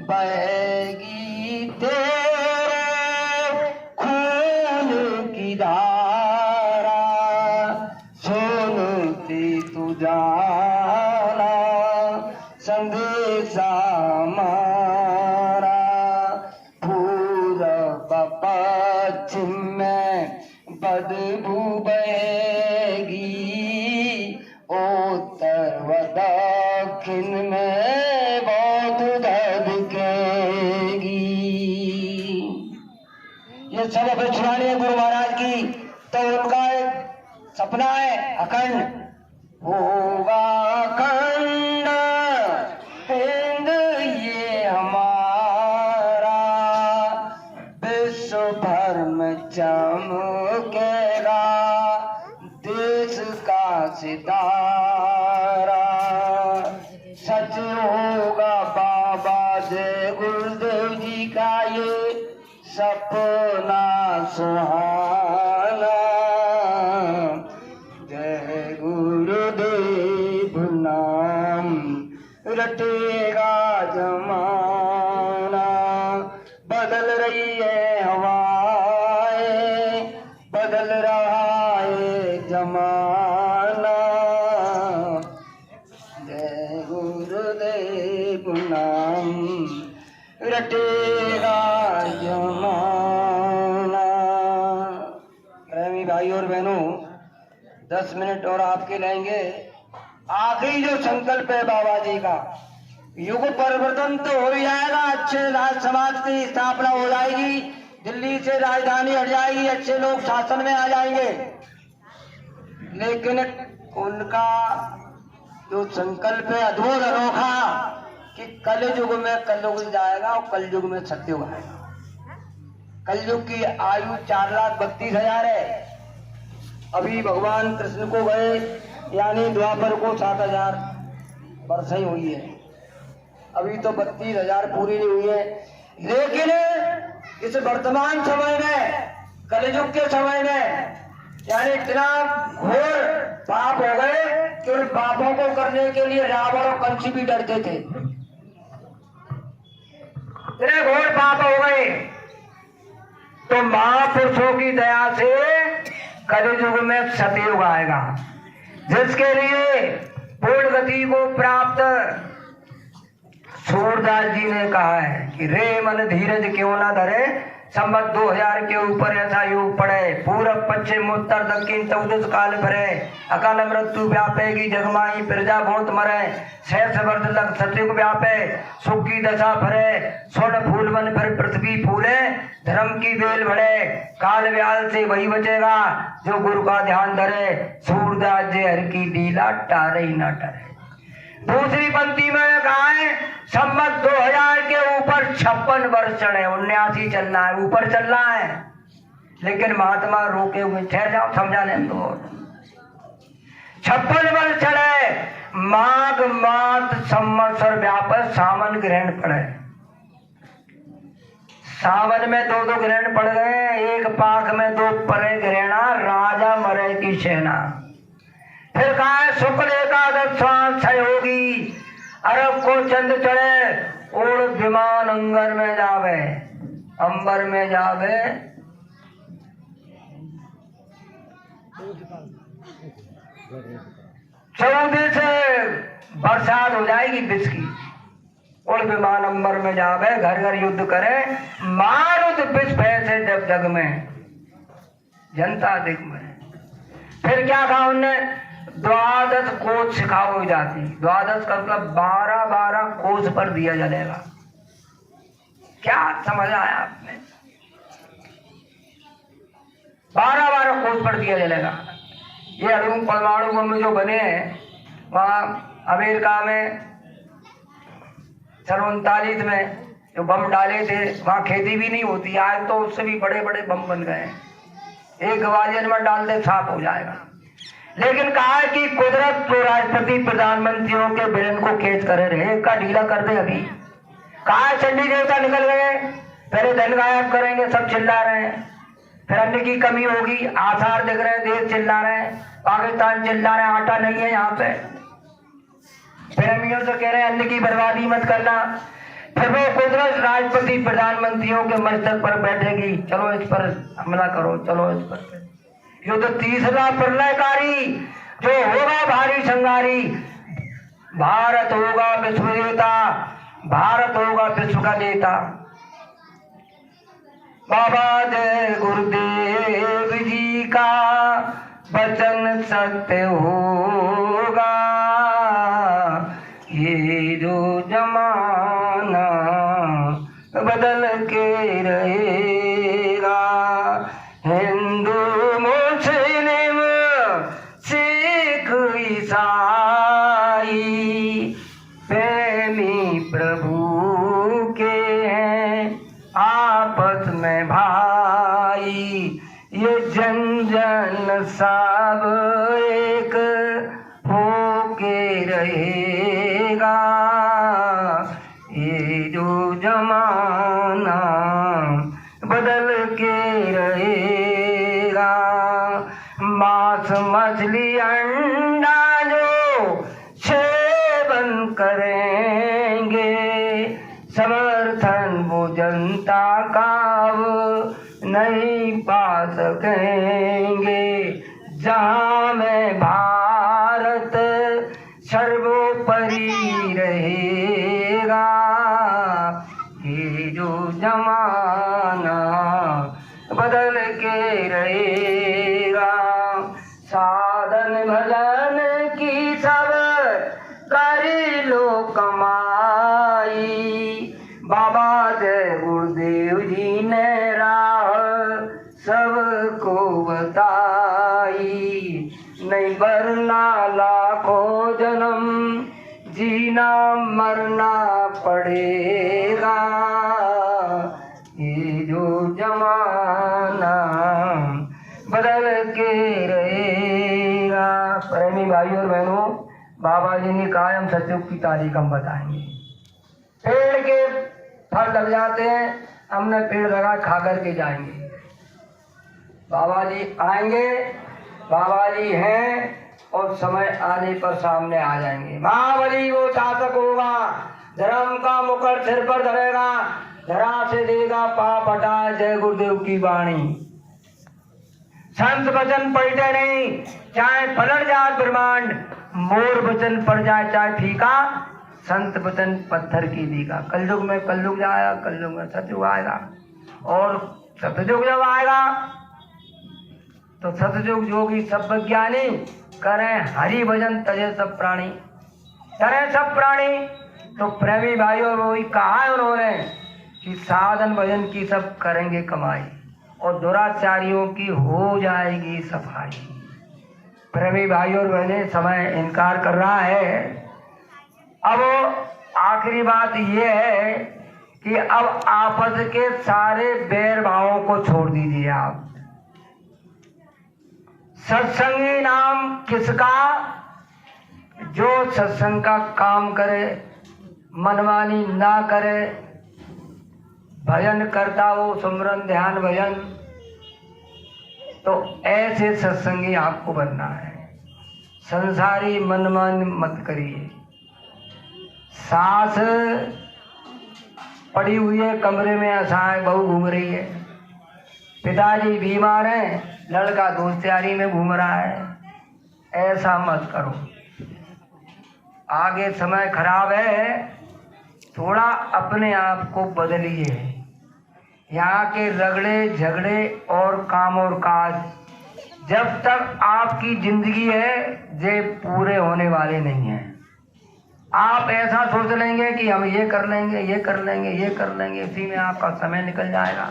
बहेगी तेरे खून की धारा, सुनती तू जाना संदेशा हमारा, पूरब पश्चिम में बदबू बहेगी, उत्तर व दक्षिण में बहुत धधकेगी। ये सब अभी छुड़ाने गुरु महाराज की, तो उनका एक सपना है अखंड होगा, अखंड हिंद ये हमारा, विश्व भर में चमकेगा देश का सितारा, सच होगा बाबा जय गुरुदेव जी का ये सपना सुहाना, जय गुरुदेव नाम रटेगा जमाना, बदल रही है हवाएं, बदल रहा है जमाना, जय गुरुदेव नाम रटेगा जमाना। प्रेमी भाई और बहनों, 10 मिनट और आपके लेंगे। आखिरी जो संकल्प है बाबा जी का, युग परिवर्तन तो हो ही जाएगा, अच्छे राज समाज की स्थापना हो जाएगी, दिल्ली से राजधानी हट जाएगी, अच्छे लोग शासन में आ जाएंगे, लेकिन उनका जो संकल्प है अद्भुत अनोखा कि कलयुग में कलयुग जाएगा और कलयुग में सत्ययुग आएगा। कलयुग की आयु 4,32,000 है। अभी भगवान कृष्ण को गए यानी द्वापर को 7,000 वर्ष ही हुई है, अभी तो 32,000 पूरी नहीं हुई है। लेकिन इस वर्तमान समय में, कलयुग के समय में, यानी इतना घोर पाप हो गए कि उन पापों को करने के लिए रावण और कंस भी डरते थे। इतने घोर पाप हो गए तो महापुरुषों की दया से कलयुग में सतयुग आएगा, जिसके लिए पूर्ण गति को प्राप्त सूरदास जी ने कहा है कि रे मन धीरज क्यों ना धरे, संवत 2000 के ऊपर ऐसा योग पड़े, पूरब पश्चिम उत्तर दक्षिण 14 काल भरे, अकाल मृत्यु व्यापेगी जगमाई प्रजा बहुत मरे, शेष वर्ष लग सतयुग व्यापे, सुख की दशा भरे, स्वर्ण फूल बन फिर पृथ्वी फूले, धर्म की बेल बढ़े, काल व्याल से वही बचेगा जो गुरु का ध्यान धरे, सूरदास जी हर की लीला टारे ही ना टरे। दूसरी पंक्ति में कहा है संवत 2000 के ऊपर 56 वर्ष चढ़े, 79 चलना है, ऊपर चलना है, लेकिन महात्मा रोके हुए, ठहर जाओ समझाने दो। 56 वर्ष चढ़े, माघ मास संवत्सर व्यापक सावन ग्रहण पड़े, सावन में 2 ग्रहण पड़ गए, एक पाख में 2 परे ग्रहणा, राजा मरे की सेना। फिर कहा है शुक्ल एकादश क्षय होगी, अरब को चंद चढ़े, उड़ विमान अंगर में जावे, अंबर में जावे, 14 से बरसात हो जाएगी विष की। उड़ विमान अंबर में जावे, घर घर युद्ध करे, मारुत विष फैसे जब जग में, जनता दिख में। फिर क्या कहा उनने? 12 कोस सिखाओ जाती। 12 का मतलब 12 कोस पर दिया जलेगा। क्या समझ आया आपने? 12 कोस पर दिया जलेगा। ये अणु परमाणु बम जो बने हैं वहां अमेरिका में 39 में जो बम डाले थे, वहां खेती भी नहीं होती। आज तो उससे भी बड़े बड़े बम बन गए हैं। एक ग्वालियर में डाल दे साफ हो जाएगा। लेकिन कहा है कि कुदरत तो राष्ट्रपति प्रधानमंत्रियों के ब्रेन को खेच करे रहे, का ढीला कर दे। अभी कहा है चंडी देवता निकल गए, पहले धन गायब करेंगे, सब चिल्ला रहे हैं। फिर अन्न की कमी होगी, आसार दिख रहे हैं, देश चिल्ला रहे हैं, पाकिस्तान चिल्ला रहे हैं, आटा नहीं है यहाँ पे। फिर अमीरों से कह रहे हैं अन्न की बर्बादी मत करना। फिर वो कुदरत राष्ट्रपति प्रधानमंत्रियों के मस्तक पर बैठेगी, चलो इस पर हमला करो, चलो इस पर। युद्ध तीसरा प्रलयकारी, जो होगा भारी संगारी। भारत होगा विश्व नेता, भारत होगा विश्व का नेता। बाबा जय गुरुदेव जी का वचन सत्य होगा। ये जो जमाना बदल के रहेगा, हिंदू मुस्लिम सिख ईसाई प्रेमी प्रभु के हैं आपस में भाई। ये जन जन सब एक होके रहेगा। ये जो जमाना बदल के रहेगा। मांस मछली अंडा जो सेवन करेंगे, समर्थन वो जनता का नहीं पा सकेंगे। जहाँ में भारत सर्वोपरि रहेगा। ये जो जमाना बदल के रहेगा। साधन भजन की सब कर लो कमाई। बाबा जय गुरुदेव जी ने राह सबको बताई। नहीं मरना लाखों जन्म, जीना मरना पड़ेगा। ये जो जमाना बदल के रहेगा। प्रेमी भाइयों और बहनों, बाबा जी ने कायम सतयुग की तारीख हम बताएंगे। पेड़ के फल लग जाते हैं, हमने पेड़ लगा खा करके जाएंगे। बाबा जी आएंगे, बाबा जी हैं और समय आने पर सामने आ जाएंगे। महाबली वो शासक होगा, धर्म का मुकुट सिर पर धरेगा, धरा से देगा पाप हटा। जय गुरुदेव की वाणी। संत वचन पलटे नहीं, चाहे पलट जाए ब्रह्मांड। मोर वचन पड़ जाए चाहे फीका, संत वचन पत्थर की दीगा। कलयुग में कलयुग जाएगा, कलयुग में सतयुग आएगा। और सतयुग जब आएगा तो सतयुग जोगी सब विज्ञानी करें हरि भजन तजे सब प्राणी। करें सब प्राणी। तो प्रेमी भाइयों वही कहा है उन्होंने कि साधन भजन की सब करेंगे कमाई और दुराचारियों की हो जाएगी सफाई। प्रेमी भाइयों और बहनें, समय इनकार कर रहा है। अब आखिरी बात यह है कि अब आपस के सारे बैर भावों को छोड़ दीजिए आप। सत्संगी नाम किसका? जो सत्संग का काम करे, मनमानी ना करे, भजन करता हो, सुमरन ध्यान भजन। तो ऐसे सत्संगी आपको बनना है। संसारी मनमानी मत करिए। सास पड़ी हुई है कमरे में, असहाय बहू घूम रही है, पिताजी बीमार हैं, लड़का दोस्त यारी में घूम रहा है, ऐसा मत करो। आगे समय खराब है, थोड़ा अपने आप को बदलिए। यहाँ के रगड़े झगड़े और काम और काज जब तक आपकी जिंदगी है ये पूरे होने वाले नहीं हैं। आप ऐसा सोच लेंगे कि हम ये कर लेंगे, ये कर लेंगे, ये कर लेंगे, इसी में आपका समय निकल जाएगा।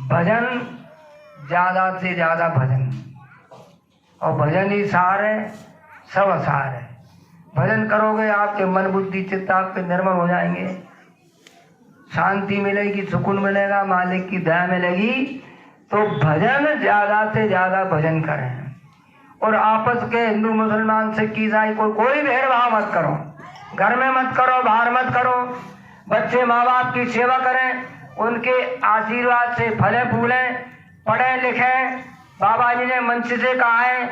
भजन, ज्यादा से ज्यादा भजन, और भजन ही सार है, सब असार है। भजन करोगे आपके मन बुद्धि चित्त आपके निर्मल हो जाएंगे, शांति मिलेगी, सुकून मिलेगा, मालिक की दया मिलेगी। तो भजन, ज्यादा से ज्यादा भजन करें। और आपस के हिंदू मुसलमान सिख ईसाई कोई भेदभाव मत करो, घर में मत करो, बाहर मत करो। बच्चे माँ बाप की सेवा करें, उनके आशीर्वाद से फले फूले, पढ़े लिखे। बाबा जी ने मंच से कहा है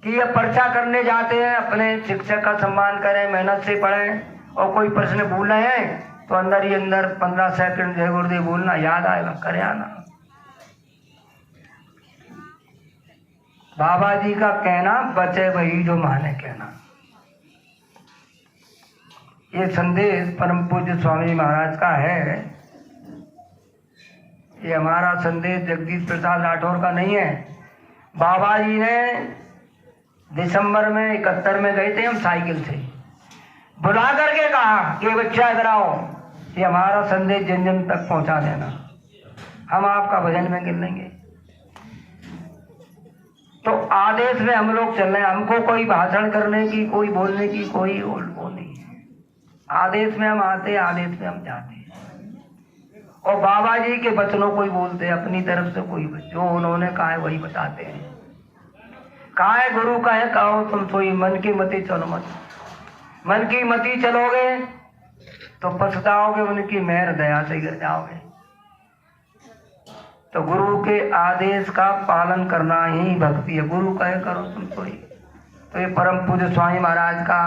कि ये पर्चा करने जाते हैं, अपने शिक्षक का सम्मान करें, मेहनत से पढ़ें, और कोई प्रश्न भूल रहे हैं तो अंदर ही अंदर 15 सेकंड जय गुरुदेव बोलना याद आएगा, करे आना। बाबा जी का कहना बचे वही जो माने कहना। ये संदेश परम पूज्य स्वामी महाराज का है। ये हमारा संदेश जगदीश प्रसाद राठौर का नहीं है। बाबा जी ने दिसंबर में 71 में गए थे, हम साइकिल से बुला करके कहा कि बच्चा इधर आओ, ये हमारा संदेश जन जन तक पहुंचा देना, हम आपका भजन में गिन लेंगे। तो आदेश में हम लोग चल रहे हैं, हमको कोई भाषण करने की, कोई बोलने की कोई वो नहीं है। आदेश में हम आते, आदेश में हम जाते हैं, और बाबा जी के वचनों को ही बोलते हैं, अपनी तरफ से कोई जो उन्होंने कहा है वही बताते हैं। कहा है गुरु का है, कहो तुम सोई मन की मति चलो मत। मन की मति चलोगे तो पछताओगे, उनकी मेहर दया से गिर जाओगे। तो गुरु के आदेश का पालन करना ही भक्ति है। गुरु कहे करो तुम सोई। तो ये परम पूज्य स्वामी महाराज का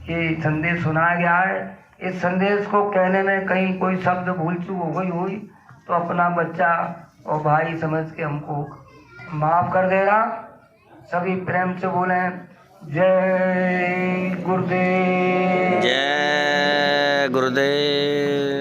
ये संदेश सुनाया गया है। इस संदेश को कहने में कहीं कोई शब्द भूल चूक हो गई हुई तो अपना बच्चा और भाई समझ के हमको माफ कर देगा। सभी प्रेम से बोले जय गुरुदेव, जय गुरुदेव।